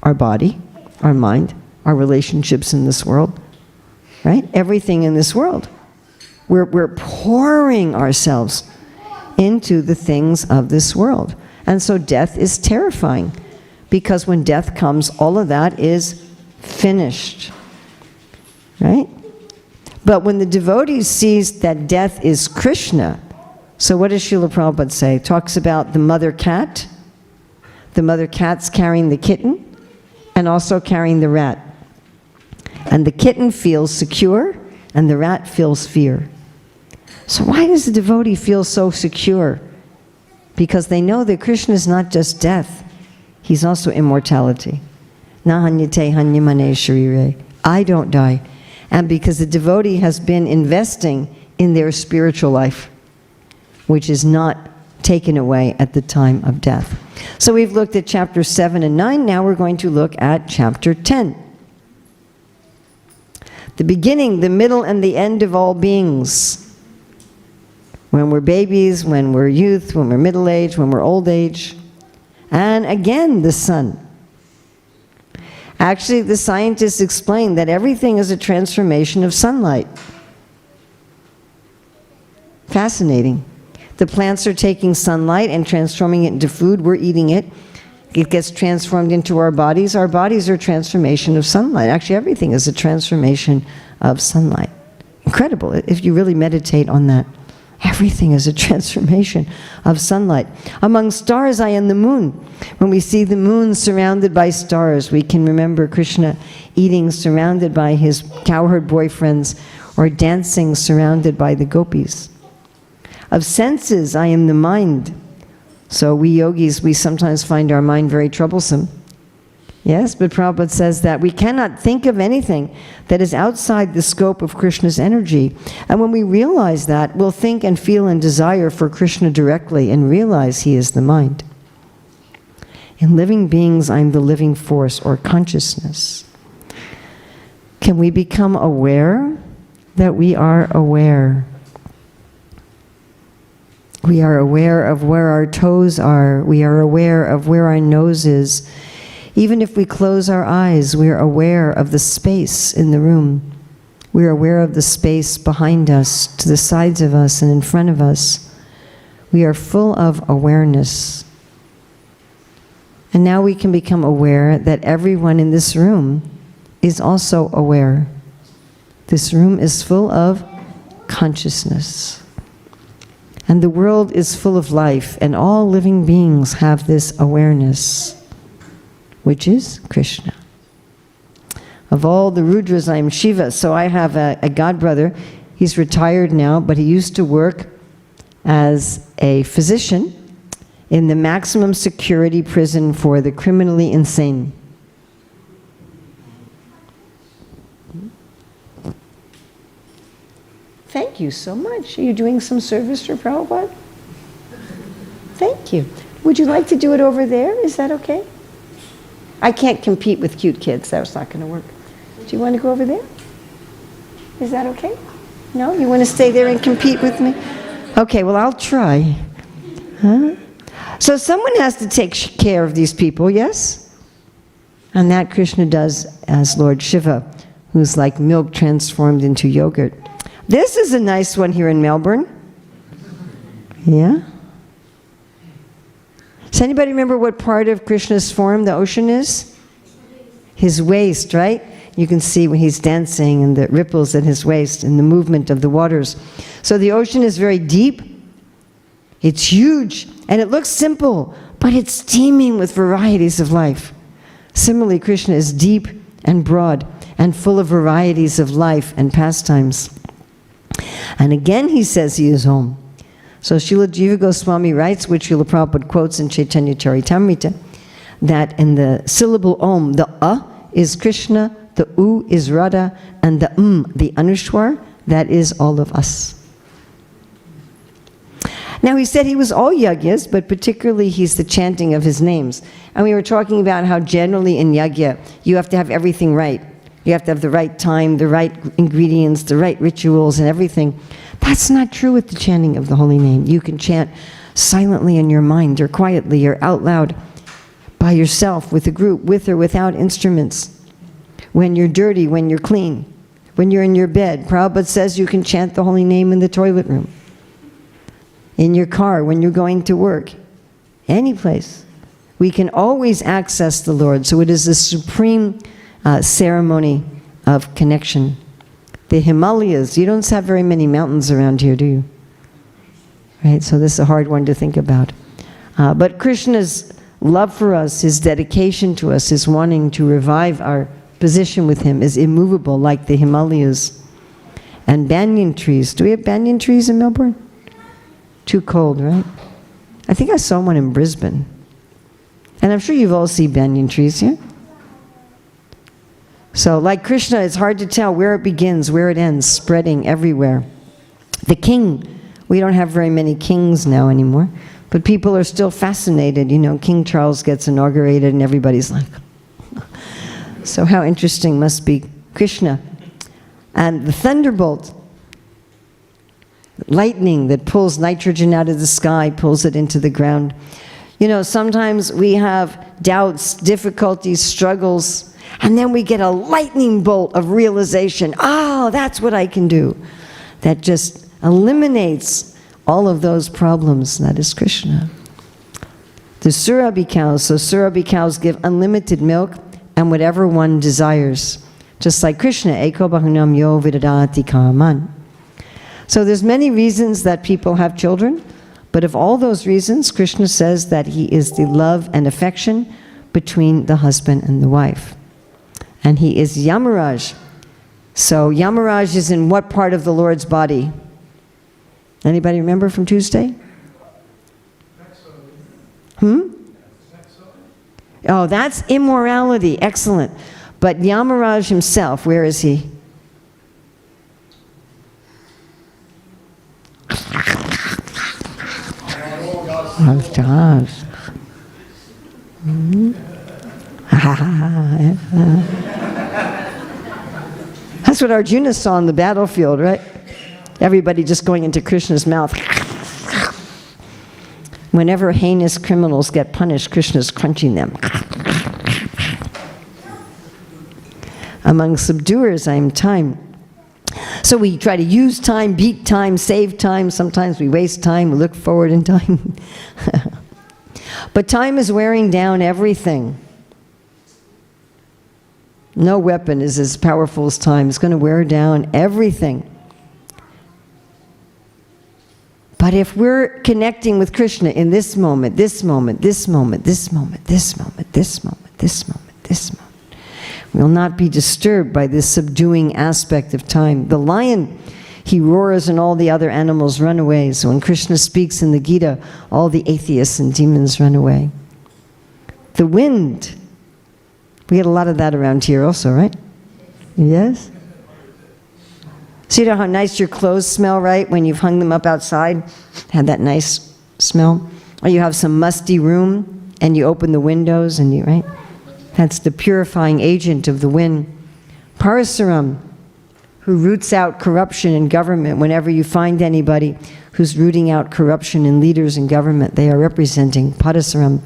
our body, our mind, our relationships in this world, right? Everything in this world. We're pouring ourselves into the things of this world. And so death is terrifying because when death comes, all of that is finished, right? But when the devotee sees that death is Krishna, so what does Srila Prabhupada say? Talks about the mother cat. The mother cat's carrying the kitten and also carrying the rat. And the kitten feels secure and the rat feels fear. So why does the devotee feel so secure? Because they know that Krishna is not just death, he's also immortality. Na hanyate hanyamane sharire. I don't die. And because the devotee has been investing in their spiritual life, which is not taken away at the time of death. So we've looked at chapter 7 and 9. Now we're going to look at chapter 10. The beginning, the middle, and the end of all beings. When we're babies, when we're youth, when we're middle age, when we're old age. And again, the sun. Actually, the scientists explain that everything is a transformation of sunlight. Fascinating. The plants are taking sunlight and transforming it into food. We're eating it. It gets transformed into our bodies. Our bodies are a transformation of sunlight. Actually, everything is a transformation of sunlight. Incredible, if you really meditate on that. Everything is a transformation of sunlight. Among stars, I am the moon. When we see the moon surrounded by stars, we can remember Krishna eating surrounded by his cowherd boyfriends or dancing surrounded by the gopis. Of senses, I am the mind. So we yogis, we sometimes find our mind very troublesome. Yes, but Prabhupada says that we cannot think of anything that is outside the scope of Krishna's energy. And when we realize that, we'll think and feel and desire for Krishna directly and realize he is the mind. In living beings, I'm the living force or consciousness. Can we become aware that we are aware? We are aware of where our toes are. We are aware of where our nose is. Even if we close our eyes, we are aware of the space in the room. We are aware of the space behind us, to the sides of us, and in front of us. We are full of awareness. And now we can become aware that everyone in this room is also aware. This room is full of consciousness. And the world is full of life, and all living beings have this awareness, which is Krishna. Of all the Rudras, I am Shiva. So I have a godbrother. He's retired now, but he used to work as a physician in the maximum security prison for the criminally insane. Thank you so much. Are you doing some service for Prabhupada? Thank you. Would you like to do it over there? Is that okay? I can't compete with cute kids. That's not going to work. Do you want to go over there? Is that okay? No? You want to stay there and compete with me? Okay, well, I'll try. Huh? So someone has to take care of these people, yes? And that Krishna does as Lord Shiva, who's like milk transformed into yogurt. This is a nice one here in Melbourne. Yeah? Does anybody remember what part of Krishna's form the ocean is? His waist, right? You can see when he's dancing and the ripples in his waist and the movement of the waters. So the ocean is very deep. It's huge. And it looks simple, but it's teeming with varieties of life. Similarly, Krishna is deep and broad and full of varieties of life and pastimes. And again he says he is Om. So Srila Jiva Goswami writes, which Srila Prabhupada quotes in Chaitanya Charitamrita, that in the syllable Om, the A is Krishna, the U is Radha, and the the Anushwar, that is all of us. Now he said he was all yajnas, but particularly he's the chanting of his names. And we were talking about how generally in yajna, you have to have everything right. You have to have the right time, the right ingredients, the right rituals and everything. That's not true with the chanting of the holy name. You can chant silently in your mind, or quietly, or out loud, by yourself, with a group, with or without instruments. When you're dirty, when you're clean, when you're in your bed. Prabhupada says you can chant the holy name in the toilet room, in your car, when you're going to work, any place. We can always access the Lord, so it is the supreme ceremony of connection. The Himalayas, you don't have very many mountains around here, do you? Right, so this is a hard one to think about. But Krishna's love for us, his dedication to us, his wanting to revive our position with him is immovable, like the Himalayas. And banyan trees. Do we have banyan trees in Melbourne? Too cold, right? I think I saw one in Brisbane. And I'm sure you've all seen banyan trees here. So like Krishna, it's hard to tell where it begins, where it ends, spreading everywhere. The king, we don't have very many kings now anymore, but people are still fascinated. You know, King Charles gets inaugurated and everybody's like, so how interesting must be Krishna. And the thunderbolt, lightning that pulls nitrogen out of the sky, pulls it into the ground. You know, sometimes we have doubts, difficulties, struggles, and then we get a lightning bolt of realization. Oh, that's what I can do. That just eliminates all of those problems. That is Krishna. The Surabhi cows, so Surabhi cows give unlimited milk and whatever one desires. Just like Krishna, Eko Bahunam Yo Vidadati Karaman. So there's many reasons that people have children, but of all those reasons, Krishna says that he is the love and affection between the husband and the wife. And he is Yamaraj. So Yamaraj is in what part of the Lord's body? Anybody remember from Tuesday? Oh, that's immorality. Excellent. But Yamaraj himself, where is he? That's what Arjuna saw on the battlefield, right? Everybody just going into Krishna's mouth. Whenever heinous criminals get punished, Krishna's crunching them. Among subduers, I am time. So we try to use time, beat time, save time. Sometimes we waste time, we look forward in time. But time is wearing down everything. No weapon is as powerful as time. It's going to wear down everything. But if we're connecting with Krishna in this moment, this moment, this moment, this moment, this moment, this moment, this moment, this moment, we will not be disturbed by this subduing aspect of time. The lion, he roars and all the other animals run away. So when Krishna speaks in the Gita, all the atheists and demons run away. The wind, we get a lot of that around here also, right? Yes? See how nice your clothes smell, right? When you've hung them up outside, had that nice smell. Or you have some musty room and you open the windows and you, right? That's the purifying agent of the wind. Parasuram, who roots out corruption in government. Whenever you find anybody who's rooting out corruption in leaders in government, they are representing Parasuram.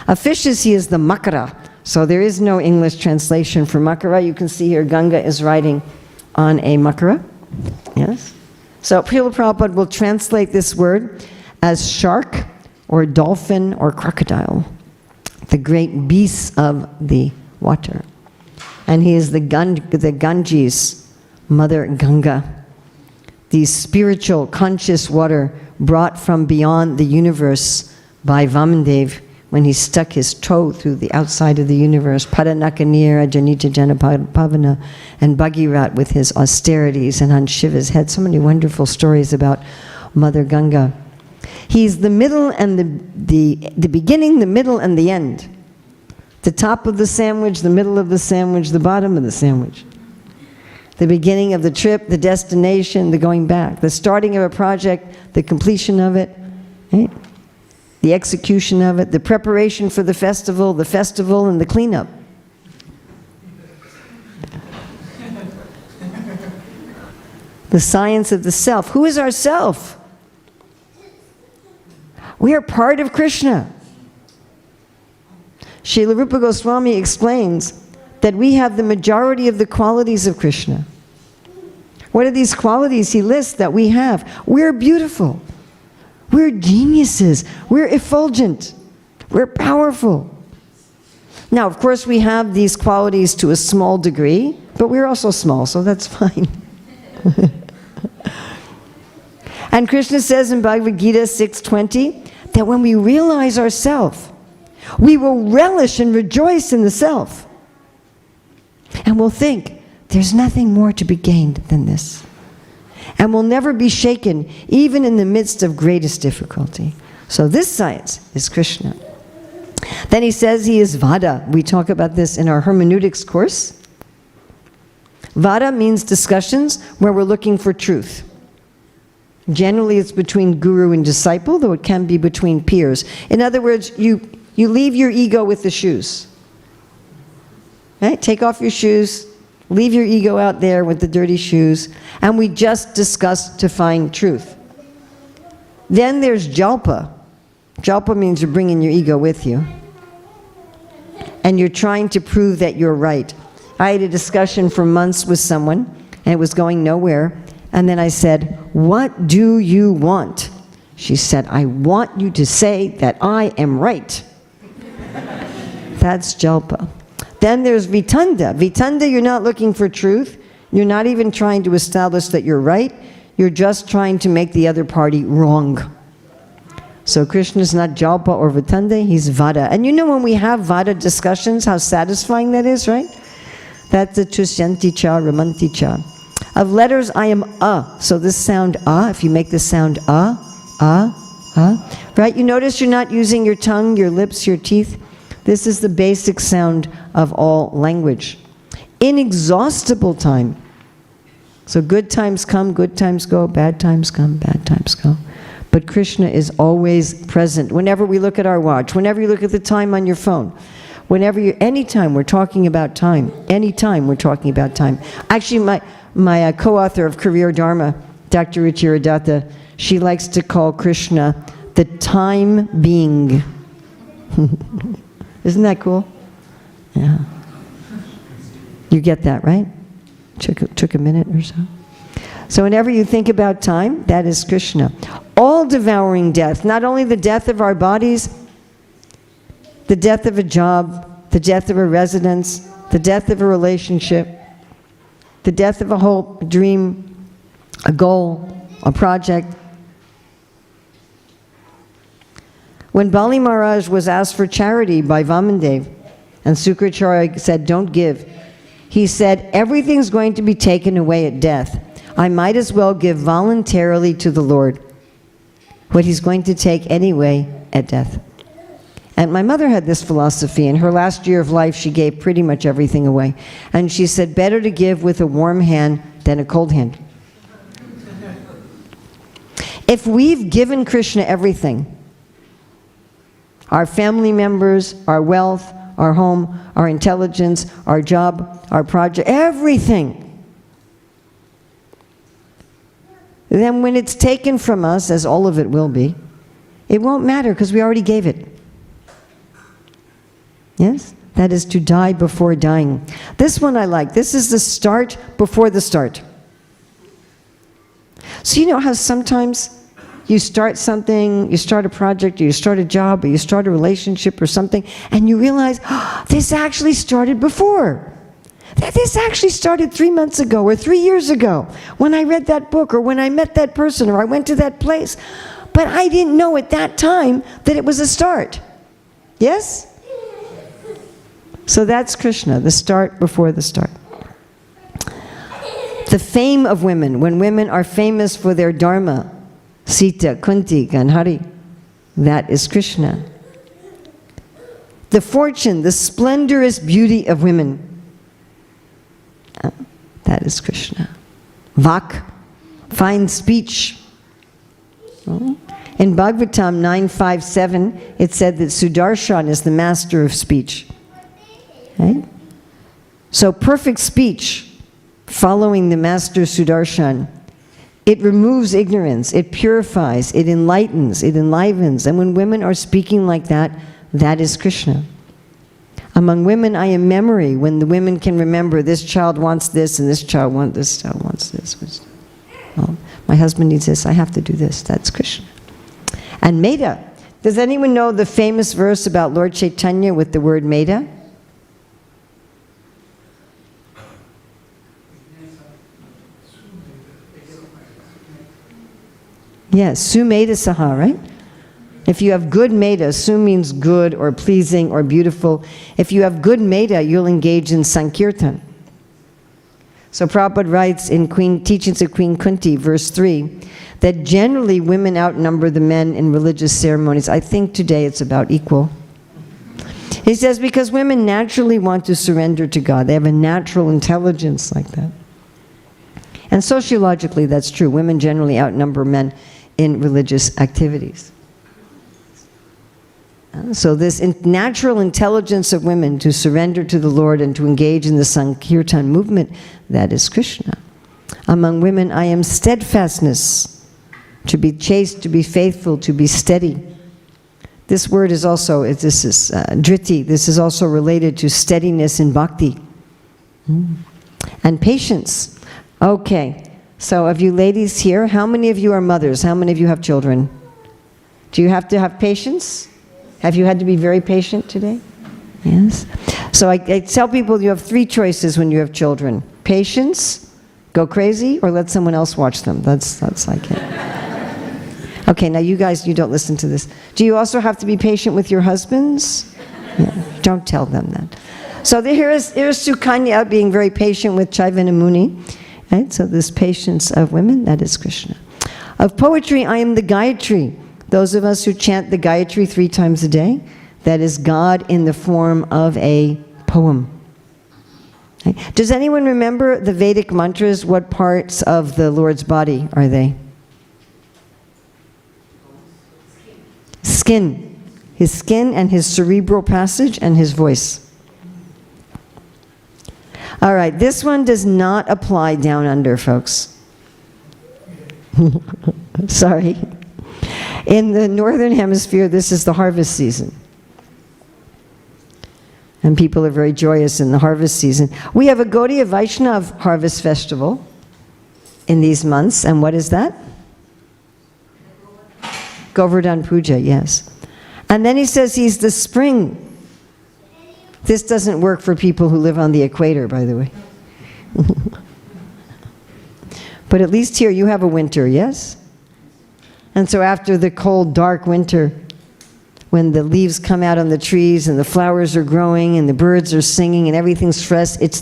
Officious, he is the Makara. So there is no English translation for Makara. You can see here Ganga is writing on a Makara. Yes? So Srila Prabhupada will translate this word as shark, or dolphin or crocodile, the great beasts of the water. And he is the Ganges, Mother Ganga, the spiritual conscious water brought from beyond the universe by Vamandev when he stuck his toe through the outside of the universe, Padanakanira, Janita Jana Pavana, and Bhagirat with his austerities, and on Shiva's head. So many wonderful stories about Mother Ganga. He's the middle and the beginning, the middle, and the end. The top of the sandwich, the middle of the sandwich, the bottom of the sandwich. The beginning of the trip, the destination, the going back. The starting of a project, the completion of it, right? The execution of it, the preparation for the festival, and the cleanup. The science of the self. Who is our self? We are part of Krishna. Srila Rupa Goswami explains that we have the majority of the qualities of Krishna. What are these qualities he lists that we have? We're beautiful. We're geniuses. We're effulgent. We're powerful. Now, of course, we have these qualities to a small degree, but we're also small, so that's fine. And Krishna says in Bhagavad-gītā 6:20 that when we realize ourself, we will relish and rejoice in the self. And we'll think, there's nothing more to be gained than this. And we'll never be shaken, even in the midst of greatest difficulty. So this science is Krishna. Then he says he is Vada. We talk about this in our hermeneutics course. Vada means discussions where we're looking for truth. Generally, it's between guru and disciple, though it can be between peers. In other words, you leave your ego with the shoes. Right? Take off your shoes, leave your ego out there with the dirty shoes, and we just discuss to find truth. Then there's Jalpa. Jalpa means you're bringing your ego with you. And you're trying to prove that you're right. I had a discussion for months with someone, and it was going nowhere. And then I said, "What do you want?" She said, "I want you to say that I am right." That's Jalpa. Then there's Vitanda. Vitanda, you're not looking for truth. You're not even trying to establish that you're right. You're just trying to make the other party wrong. So Krishna's not Jalpa or Vitanda, he's Vada. And you know when we have Vada discussions, how satisfying that is, right? That's the Tusyanti cha, Ramanti cha. Of letters, I am So this sound if you make this sound right? You notice you're not using your tongue, your lips, your teeth. This is the basic sound of all language. Inexhaustible time. So good times come, good times go, bad times come, bad times go. But Krishna is always present. Whenever we look at our watch, whenever you look at the time on your phone, anytime we're talking about time, anytime we're talking about time. Actually, my co-author of Career Dharma, Dr. Ruchira Datta, she likes to call Krishna the time being. Isn't that cool? Yeah. You get that, right? Took a minute or so. So whenever you think about time, that is Krishna. All-devouring death, not only the death of our bodies, the death of a job, the death of a residence, the death of a relationship, the death of a whole dream, a goal, a project. When Bali Maharaj was asked for charity by Vamandev, and Śrīmad said, "Don't give," he said, "Everything's going to be taken away at death. I might as well give voluntarily to the Lord what he's going to take anyway at death." And my mother had this philosophy. In her last year of life, she gave pretty much everything away. And she said, better to give with a warm hand than a cold hand. If we've given Krishna everything, our family members, our wealth, our home, our intelligence, our job, our project, everything, then when it's taken from us, as all of it will be, it won't matter because we already gave it. Yes? That is to die before dying. This one I like. This is the start before the start. So you know how sometimes you start something, you start a project, or you start a job, or you start a relationship or something, and you realize, oh, this actually started before. This actually started 3 months ago or 3 years ago when I read that book or when I met that person or I went to that place. But I didn't know at that time that it was a start. Yes? So that's Krishna, the start before the start. The fame of women, when women are famous for their dharma, Sita, Kunti, Gandhari, that is Krishna. The fortune, the splendorous beauty of women, that is Krishna. Vak, fine speech. In Bhagavatam 9.5.7, it said that Sudarshan is the master of speech. Right? So perfect speech, following the master Sudarshan, it removes ignorance, it purifies, it enlightens, it enlivens. And when women are speaking like that, that is Krishna. Among women, I am memory, when the women can remember this child wants this, and this child wants this. Oh, my husband needs this, I have to do this. That's Krishna. And Meda. Does anyone know the famous verse about Lord Chaitanya with the word Meda? Yes, Sumeda Saha, right? If you have good Meda, Su means good or pleasing or beautiful. If you have good Meda, you'll engage in Sankirtan. So Prabhupada writes in Teachings of Queen Kunti, verse 3, that generally women outnumber the men in religious ceremonies. I think today it's about equal. He says because women naturally want to surrender to God. They have a natural intelligence like that. And sociologically, that's true. Women generally outnumber men in religious activities. So this natural intelligence of women to surrender to the Lord and to engage in the Sankirtan movement, that is Krishna. Among women, I am steadfastness, to be chaste, to be faithful, to be steady. This word is also, this is driti, this is also related to steadiness in bhakti. And patience. Okay, so of you ladies here, how many of you are mothers? How many of you have children? Do you have to have patience? Have you had to be very patient today? Yes. So I tell people you have 3 choices when you have children. Patience, go crazy, or let someone else watch them. That's like it. Okay, now you guys, you don't listen to this. Do you also have to be patient with your husbands? Yeah, don't tell them that. So here's Sukanya being very patient with Chaitanya Muni. Right? So this patience of women, that is Krishna. Of poetry, I am the Gayatri. Those of us who chant the Gayatri 3 times a day, that is God in the form of a poem. Okay. Does anyone remember the Vedic mantras? What parts of the Lord's body are they? Skin. His skin and his cerebral passage and his voice. All right, this one does not apply down under, folks. Sorry. In the northern hemisphere, this is the harvest season. And people are very joyous in the harvest season. We have a Gaudiya Vaishnav harvest festival in these months. And what is that? Govardhan Puja, yes. And then he says he's the spring. This doesn't work for people who live on the equator, by the way. But at least here you have a winter, yes? And so after the cold, dark winter, when the leaves come out on the trees and the flowers are growing and the birds are singing and everything's fresh, it's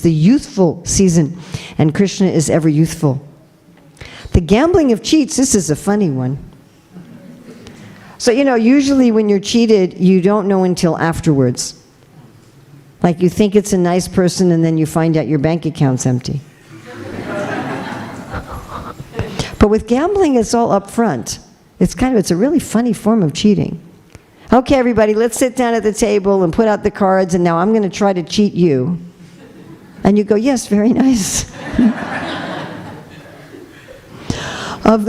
the youthful season. And Krishna is ever youthful. The gambling of cheats, this is a funny one. So, you know, usually when you're cheated, you don't know until afterwards. Like you think it's a nice person and then you find out your bank account's empty. But with gambling, it's all up front. It's a really funny form of cheating. Okay, everybody, let's sit down at the table and put out the cards, and now I'm going to try to cheat you. And you go, yes, very nice. Of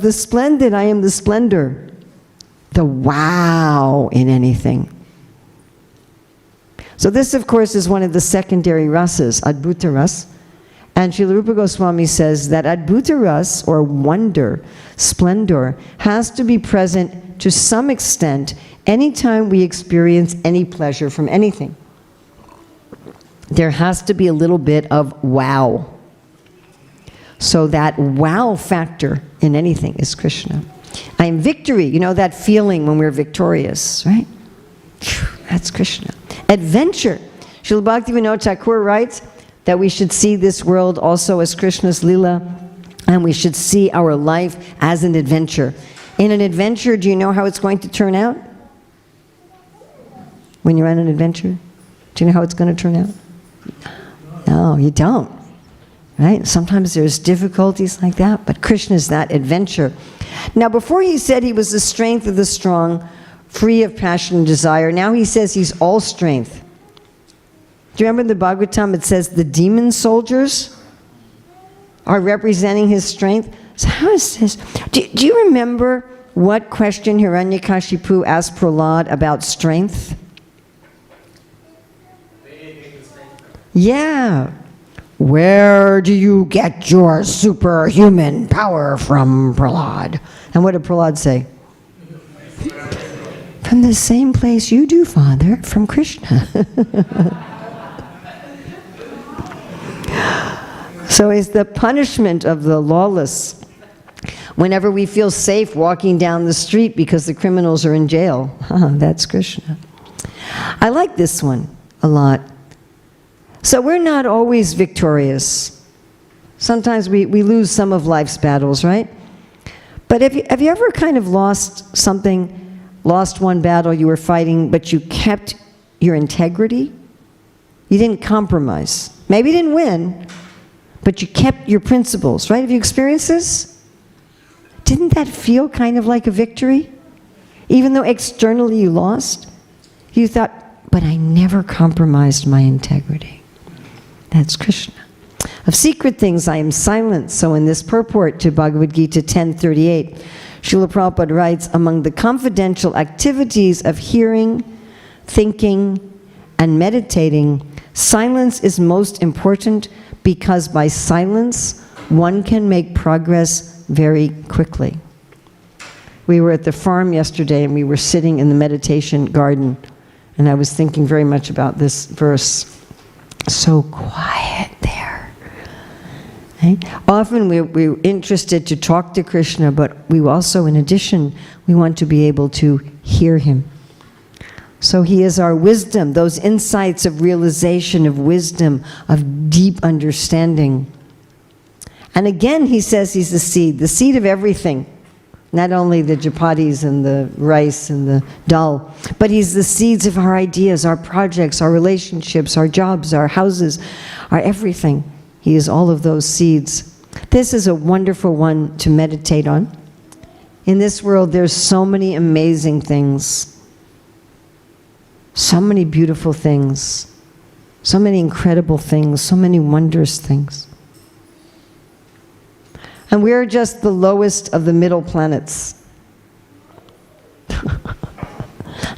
the splendid, I am the splendor. The wow in anything. So this, of course, is one of the secondary rasas, Adbhuta ras. And Srila Rupa Goswami says that Adbhuta Ras, or wonder, splendor, has to be present to some extent anytime we experience any pleasure from anything. There has to be a little bit of wow. So that wow factor in anything is Krishna. I am victory, you know that feeling when we're victorious, right? That's Krishna. Adventure. Srila Bhaktivedanta Thakur writes that we should see this world also as Krishna's Leela, and we should see our life as an adventure. In an adventure, do you know how it's going to turn out? When you're on an adventure? Do you know how it's going to turn out? No, you don't. Right? Sometimes there's difficulties like that, but Krishna's that adventure. Now, before he said he was the strength of the strong, free of passion and desire, now he says he's all strength. Do you remember in the Bhagavatam it says the demon soldiers are representing his strength? So how is this? Do you remember what question Hiranyakashipu asked Prahlad about strength? Yeah. Where do you get your superhuman power from, Prahlad? And what did Prahlad say? From the same place you do, Father, from Krishna. So it's the punishment of the lawless. Whenever we feel safe walking down the street because the criminals are in jail, that's Krishna. I like this one a lot. So we're not always victorious. Sometimes we lose some of life's battles, right? But have you ever kind of lost something, lost one battle you were fighting, but you kept your integrity? You didn't compromise. Maybe you didn't win, but you kept your principles, right? Have you experienced this? Didn't that feel kind of like a victory? Even though externally you lost, you thought, but I never compromised my integrity. That's Krishna. Of secret things I am silent. So in this purport to Bhagavad-gītā 10:38, Srila Prabhupada writes, among the confidential activities of hearing, thinking, and meditating, silence is most important because by silence, one can make progress very quickly. We were at the farm yesterday and we were sitting in the meditation garden, and I was thinking very much about this verse. So quiet there. Right? Often we're interested to talk to Krishna, but we also, in addition, we want to be able to hear him. So he is our wisdom, those insights of realization, of wisdom, of deep understanding. And again, he says he's the seed of everything. Not only the chapatis and the rice and the dal, but he's the seeds of our ideas, our projects, our relationships, our jobs, our houses, our everything. He is all of those seeds. This is a wonderful one to meditate on. In this world, there's so many amazing things. So many beautiful things. So many incredible things. So many wondrous things. And we're just the lowest of the middle planets.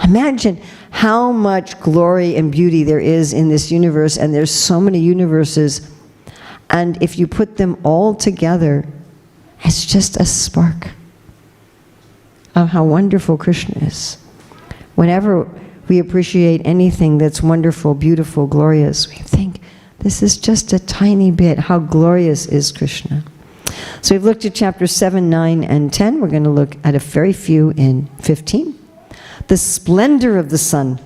Imagine how much glory and beauty there is in this universe, and there's so many universes, and if you put them all together, it's just a spark of how wonderful Krishna is. Whenever we appreciate anything that's wonderful, beautiful, glorious, we think, this is just a tiny bit. How glorious is Krishna. So we've looked at chapters 7, 9, and 10. We're going to look at a very few in 15. The splendor of the sun,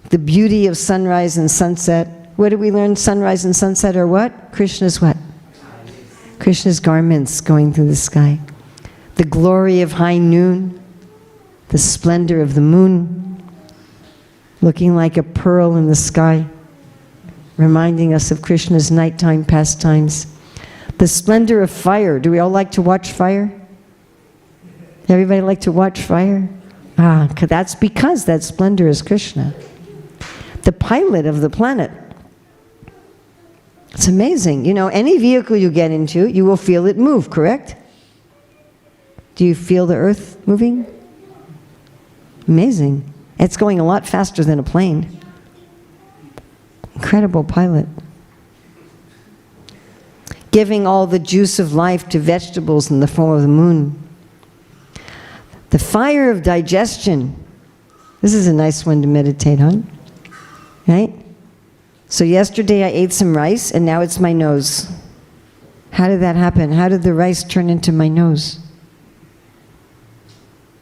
the beauty of sunrise and sunset. What did we learn? Sunrise and sunset are what? Krishna's what? Krishna's garments going through the sky. The glory of high noon, the splendor of the moon, looking like a pearl in the sky, reminding us of Krishna's nighttime pastimes. The splendor of fire. Do we all like to watch fire? Everybody like to watch fire? That's because that splendor is Krishna. The pilot of the planet. It's amazing. You know, any vehicle you get into, you will feel it move, correct? Do you feel the earth moving? Amazing. It's going a lot faster than a plane. Incredible pilot. giving all the juice of life to vegetables in the form of the moon. The fire of digestion. This is a nice one to meditate on, right? So yesterday I ate some rice and now it's my nose. How did that happen? How did the rice turn into my nose?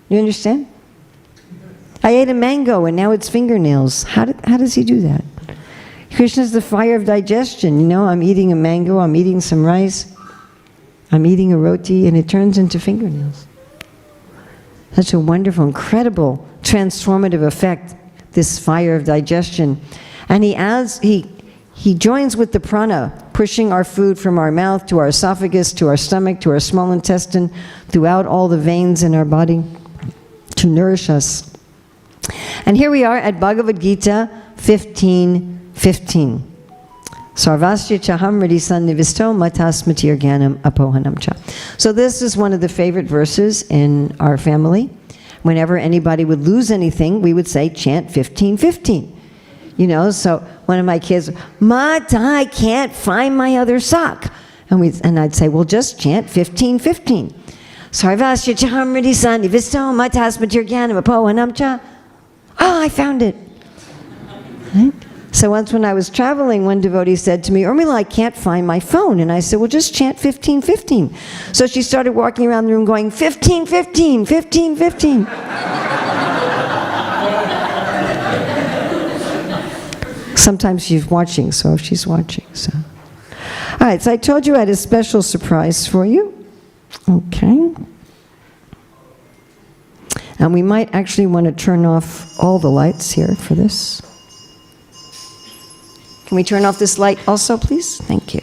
You understand? I ate a mango and now it's fingernails. How does he do that? Krishna's the fire of digestion. You know, I'm eating a mango, I'm eating some rice, I'm eating a roti, and it turns into fingernails. Such a wonderful, incredible, transformative effect, this fire of digestion. And he joins with the prana, pushing our food from our mouth to our esophagus, to our stomach, to our small intestine, throughout all the veins in our body, to nourish us. And here we are at Bhagavad-gītā 15:15. Sarvasya chaham ridi sannivisto matasmatir gyanam apohanam cha. So this is one of the favorite verses in our family. Whenever anybody would lose anything, we would say, chant 15:15. You know, so one of my kids, Mata, I can't find my other sock. And I'd say, well, just chant 15:15. Sarvasya chaham ridi sannivisto matasmatir gyanam apohanam cha. Oh, I found it. Right? So once when I was traveling, one devotee said to me, Urmila, I can't find my phone. And I said, well, just chant 15:15. So she started walking around the room going, 15:15, 15:15. Sometimes she's watching, so she's watching. So. All right, so I told you I had a special surprise for you. Okay. And we might actually want to turn off all the lights here for this. Can we turn off this light also, please? Thank you.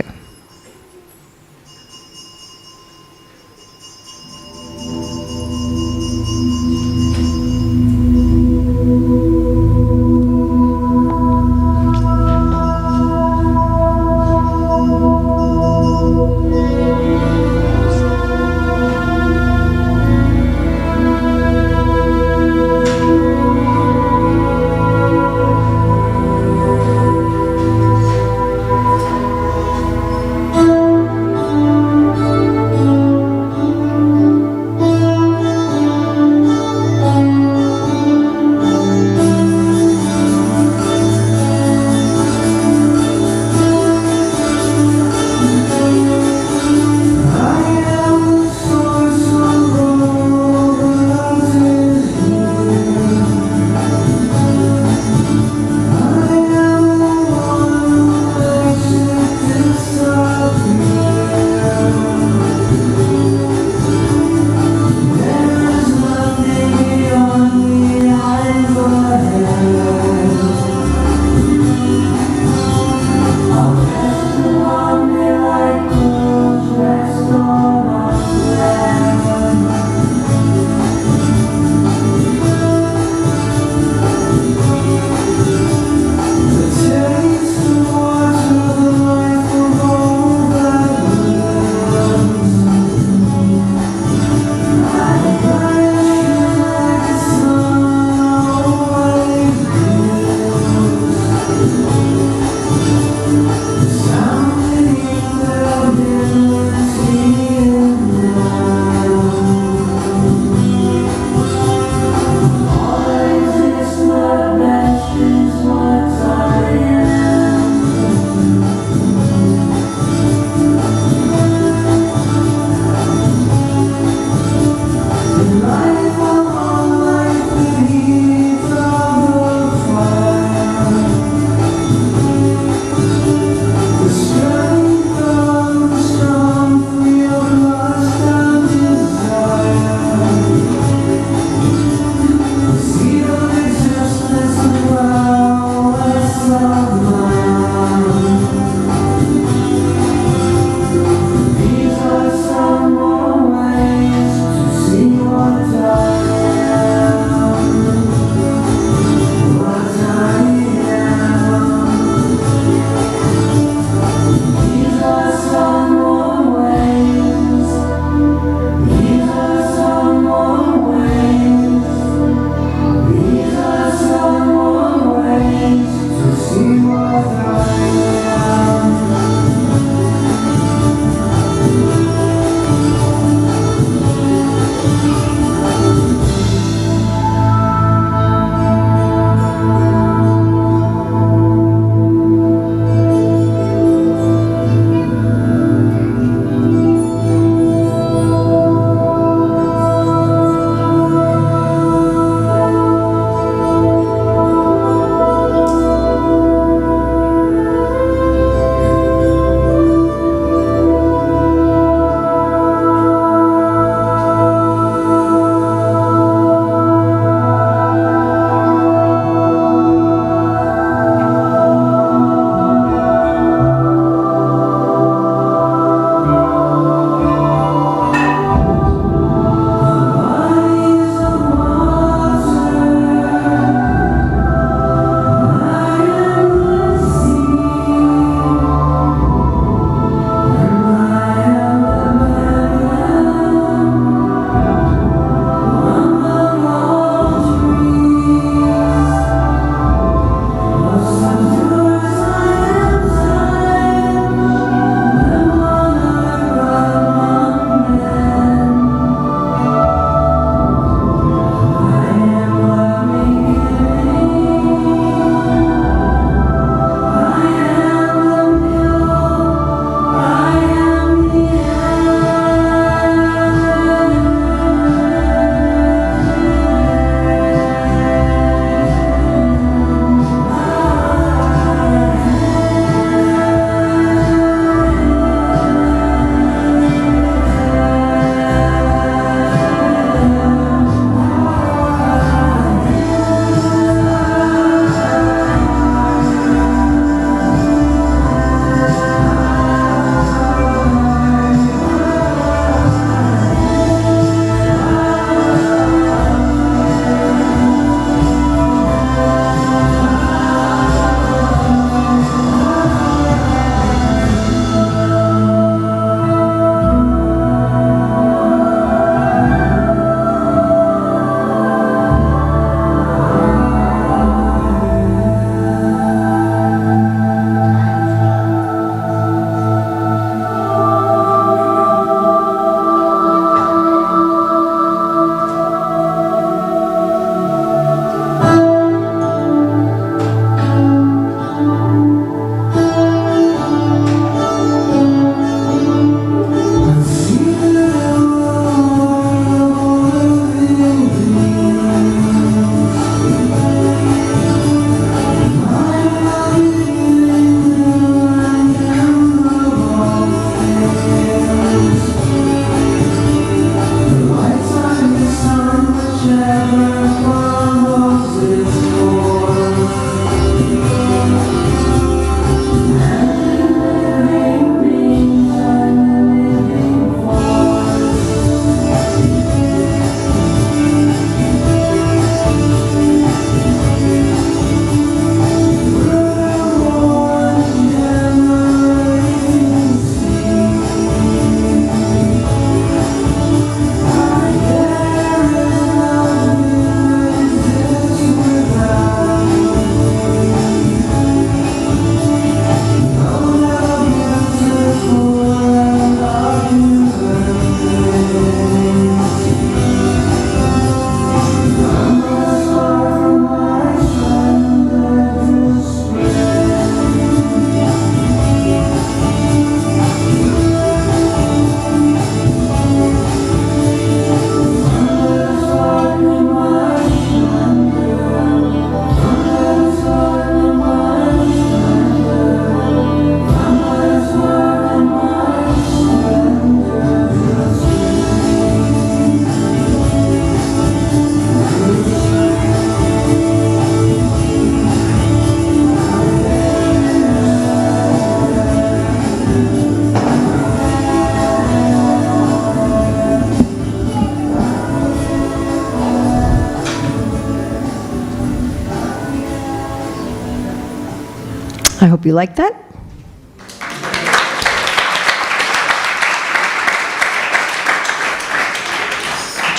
I hope you like that.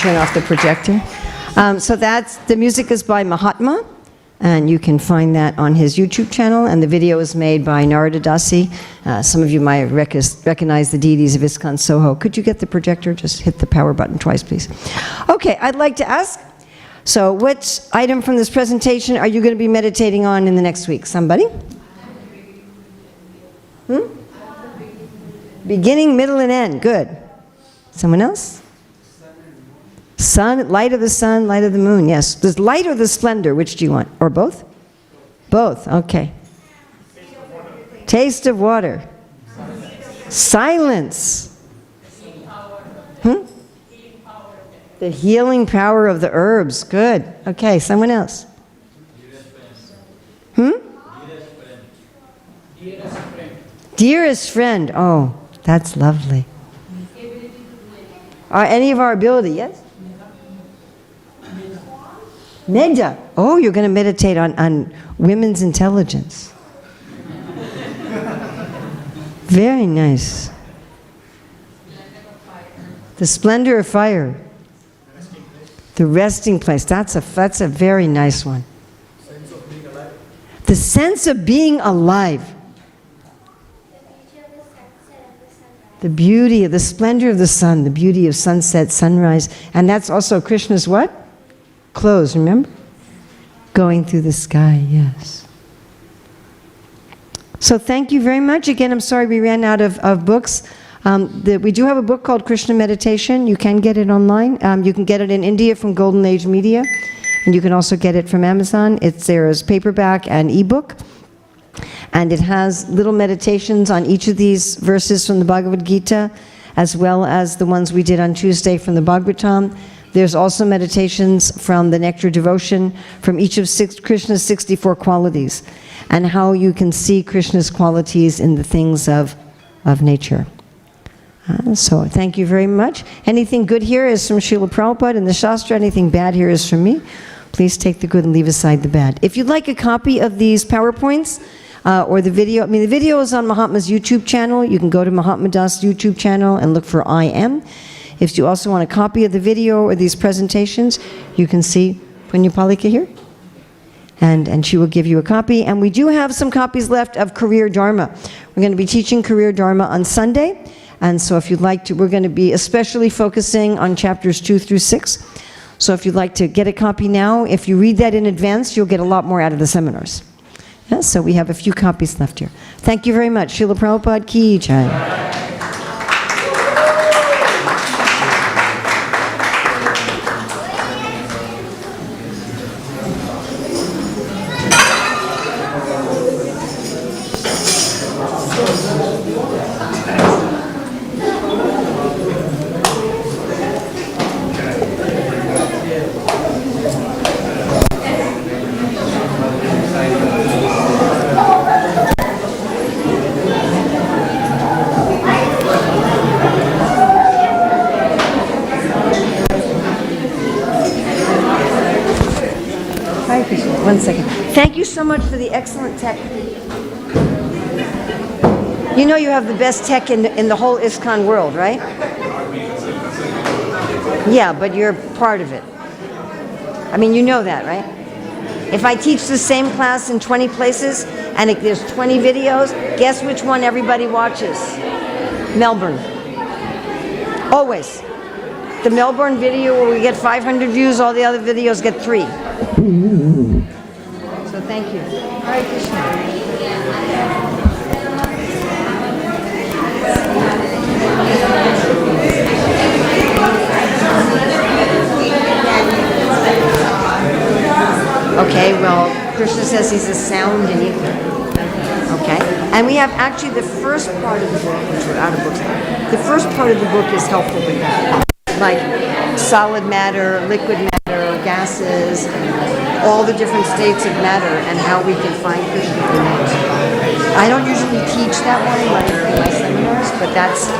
Turn off the projector. So the music is by Mahatma, and you can find that on his YouTube channel, and the video is made by Narada Dasi. Some of you might recognize the deities of ISKCON Soho. Could you get the projector? Just hit the power button twice, please. Okay, I'd like to ask, so what item from this presentation are you going to be meditating on in the next week? Somebody? Beginning, middle, and end. Good. Someone else? Sun, light of the sun, light of the moon. Yes. The light or the splendor, which do you want? Or both? Both. Okay. Taste of water. Silence. The healing power of the herbs. Good. Okay. Someone else. Dearest friend. Oh, that's lovely. Any of our ability, yes? Metta. Oh, you're going to meditate on women's intelligence. Very nice. The splendor of fire. The resting place. That's a very nice one. The sense of being alive. The beauty of the splendor of the sun, the beauty of sunset, sunrise. And that's also Krishna's what? Clothes, remember? Going through the sky, yes. So thank you very much. Again, I'm sorry we ran out of books. We do have a book called Krishna Meditation. You can get it online. You can get it in India from Golden Age Media. And you can also get it from Amazon. It's there as paperback and ebook. And it has little meditations on each of these verses from the Bhagavad-gītā, as well as the ones we did on Tuesday from the Bhagavatam. There's also meditations from the Nectar Devotion from each of Krishna's 64 qualities, and how you can see Krishna's qualities in the things of nature. So thank you very much. Anything good here is from Srila Prabhupada in the Shastra. Anything bad here is from me. Please take the good and leave aside the bad. If you'd like a copy of these PowerPoints, or the video, the video is on Mahatma's YouTube channel. You can go to Mahatma Das YouTube channel and look for I Am. If you also want a copy of the video or these presentations, you can see Punyapalika here. And she will give you a copy. And we do have some copies left of Career Dharma. We're going to be teaching Career Dharma on Sunday. And so if you'd like to, we're going to be especially focusing on chapters 2 through 6. So if you'd like to get a copy now, if you read that in advance, you'll get a lot more out of the seminars. Yeah, so we have a few copies left here. Thank you very much. Srila Prabhupada Ki Jai. One second. Thank you so much for the excellent tech. You know you have the best tech in the whole ISKCON world, right? Yeah, but you're part of it. I mean, you know that, right? If I teach the same class in 20 places and there's 20 videos, guess which one everybody watches? Melbourne. Always. The Melbourne video where we get 500 views, all the other videos get 3. So thank you. Hare Krishna. Okay, well, Krishna says he's a sound and ether. Okay, and we have actually the first part of the book, which we're out of books. The first part of the book is helpful with that. Like solid matter, liquid matter, gases, all the different states of matter and how we can find Krishna in those. I don't usually teach that one in my seminars, but that's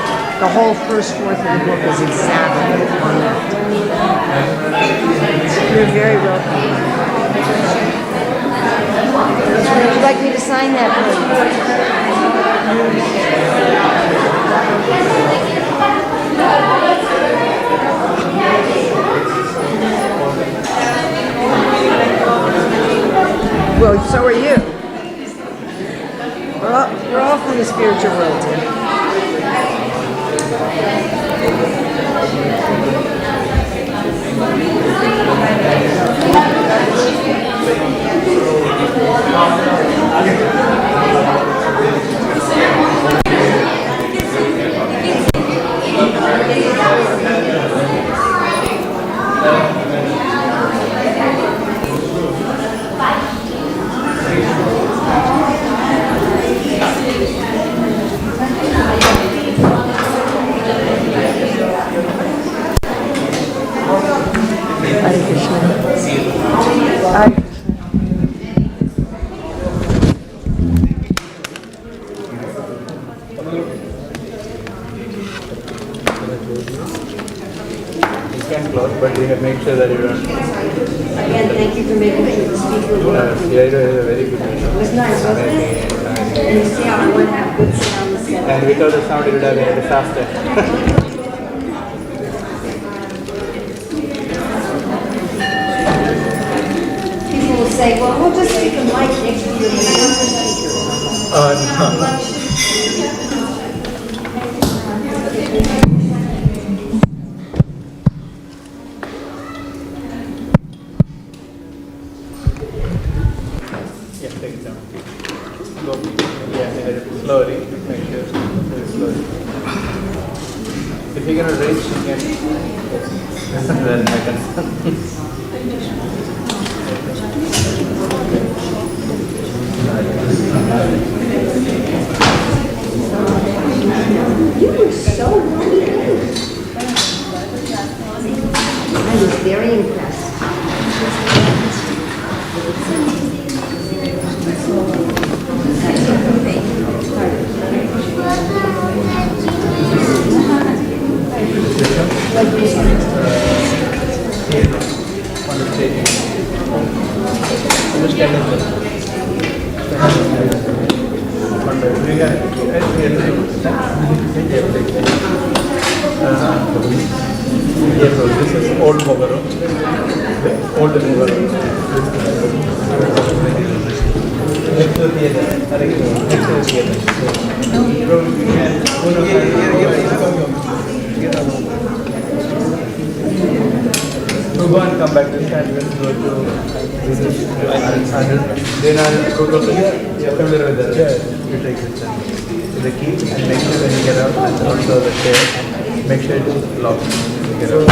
the whole first fourth of the book is exactly on that. You're very welcome. Would you like me to sign that for you? Well, so are you. We're all from the spiritual world here. Hare Krishna. Hare Krishna. You can close, but you have to make sure that you don't. Again, thank you for making sure the speaker worked. Yeah, it was a very good meeting. It was nice, wasn't it? And you see how I would have good sound instead of... And without the sound, it would have been a disaster. People will say, well, we'll just stick a mic next to you and have the speaker. Oh, no. Yeah, take it down. Go. Yeah, slowly. Make sure. Very slowly. If you're gonna reach, you can. Then I can. You were so really good. I was very impressed. On the stage. Understand it. This is old Mogaro. Old Mogaro. Next to the theater. Next to the theater. We'll go and come back to stand. We'll go to then I'll go to you're familiar with that. Yeah. You take this the key and make sure when you get out and also the chair, make sure it's locked when you get out.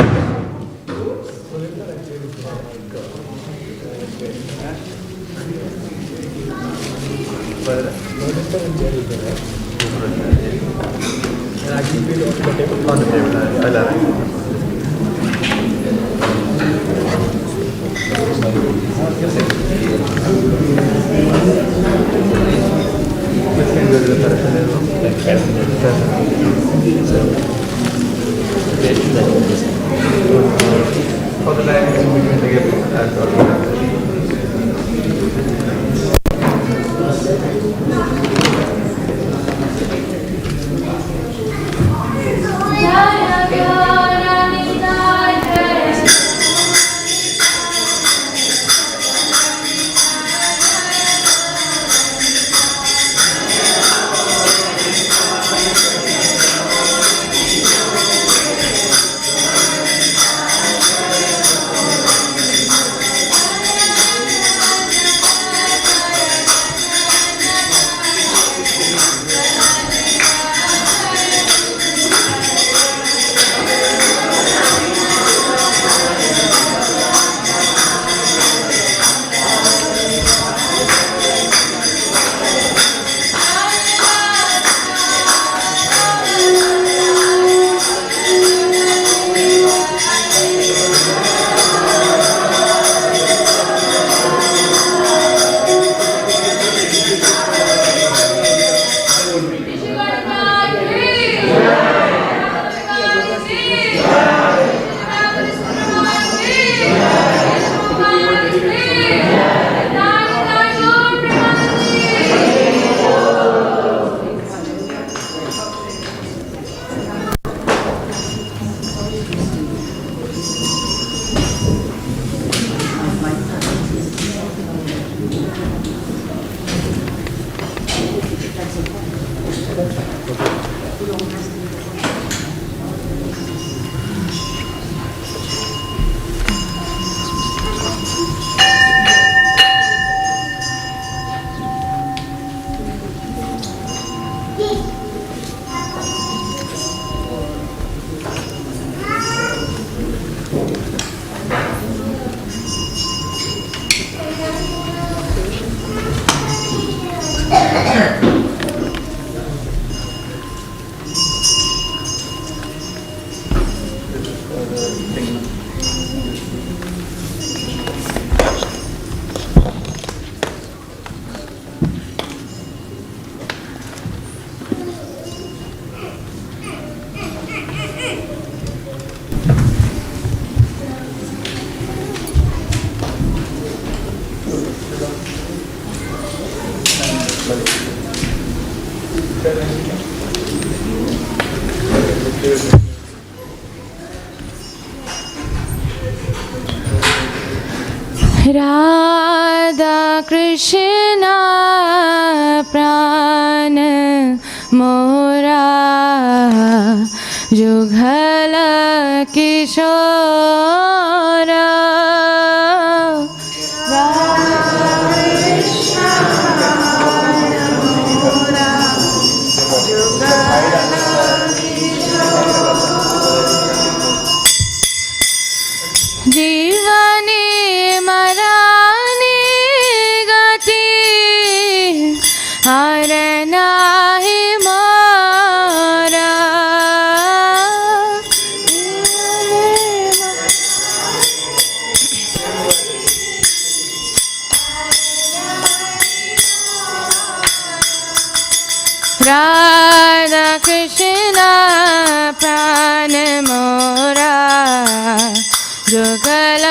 And I keep it on the table. I'll arrange. Let's go to the personal room. For the time we can take it as well. Radha Krishna Prana Mora Jughala Kishora जीवने मराने गति हर नाही मोरा राधा कृष्ण प्राण मोरा जुगल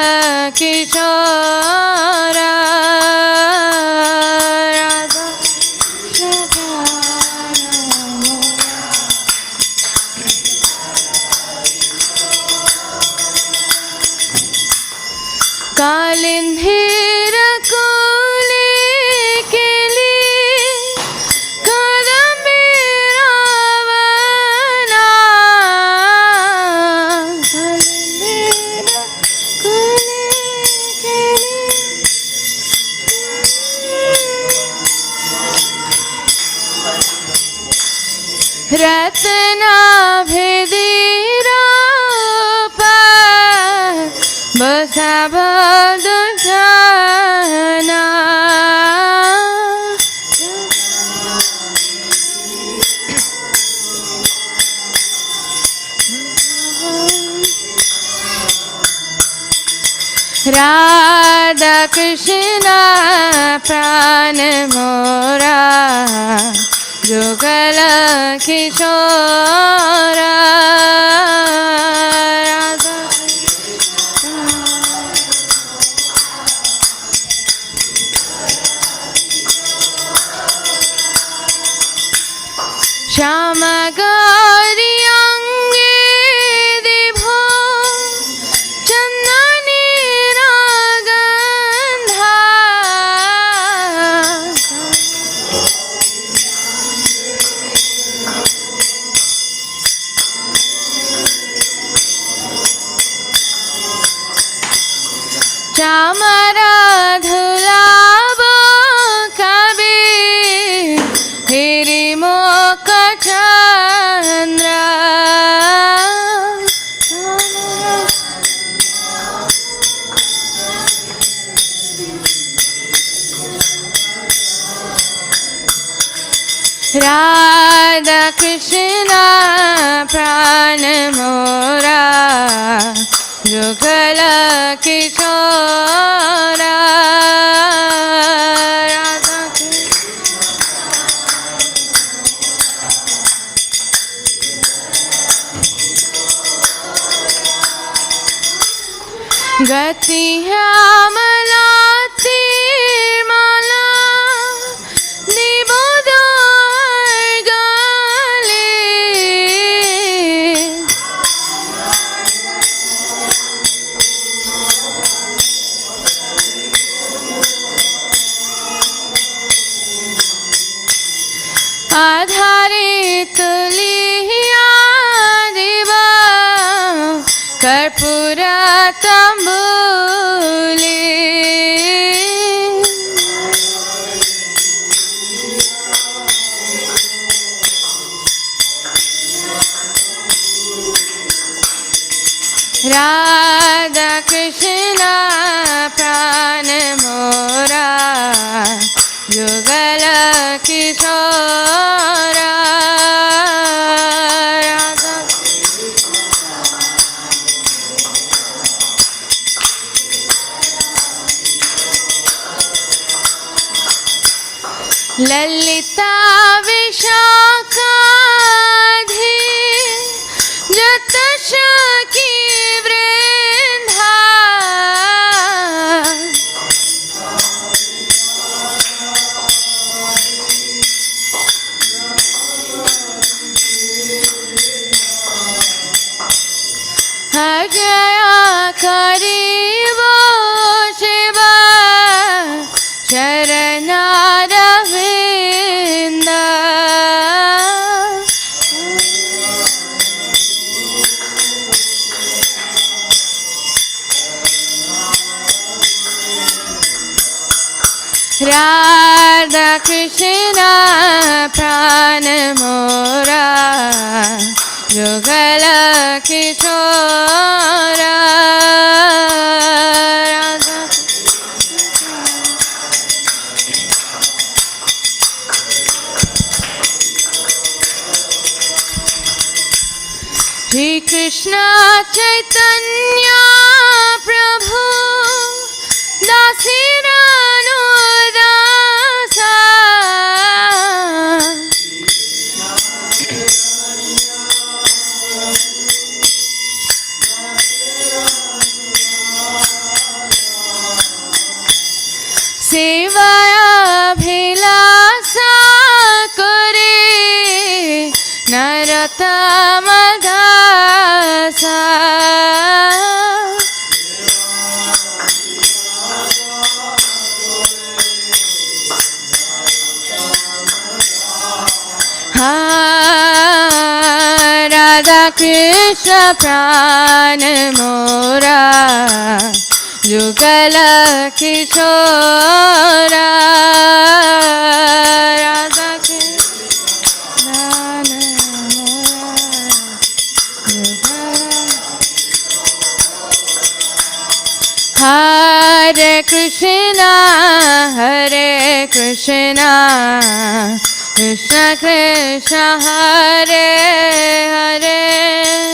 किशोरा राधा कालिंधीर कोले केली कदमे रावणा कालिंधीर कोले केली रत्ना भेदीरा बसा बदना राधा कृष्ण प्राण मोरा जुगल किशोरा राधा श्याम गौरी अंगे दिभो चंदनी रागंधा चामरा धुलाबो कवि हिरी मोक चंद्र राधा कृष्ण प्राण मोरा जुगल किशोरा राधा गति श्यामलाती माला निबोधर गले आधारे tambuli. Radha Krishna prana mora, yugala kishora. Radha Lalita Vishakadhi Jatashaki Vrindha. Ajaya Karibo Shiva Charanaravinda. Radha Krishna prana mora, yugala kishora. Radha Shri Krishna Chaitanya Prabhu Dasi Dasa. Sevaya bhilasa kore naratama dasa. Radha Krishna prana mora, yugala kishora. Radha Krishna prana mora, Hare Krishna, Hare Krishna, Krishna Krishna, Hare Hare,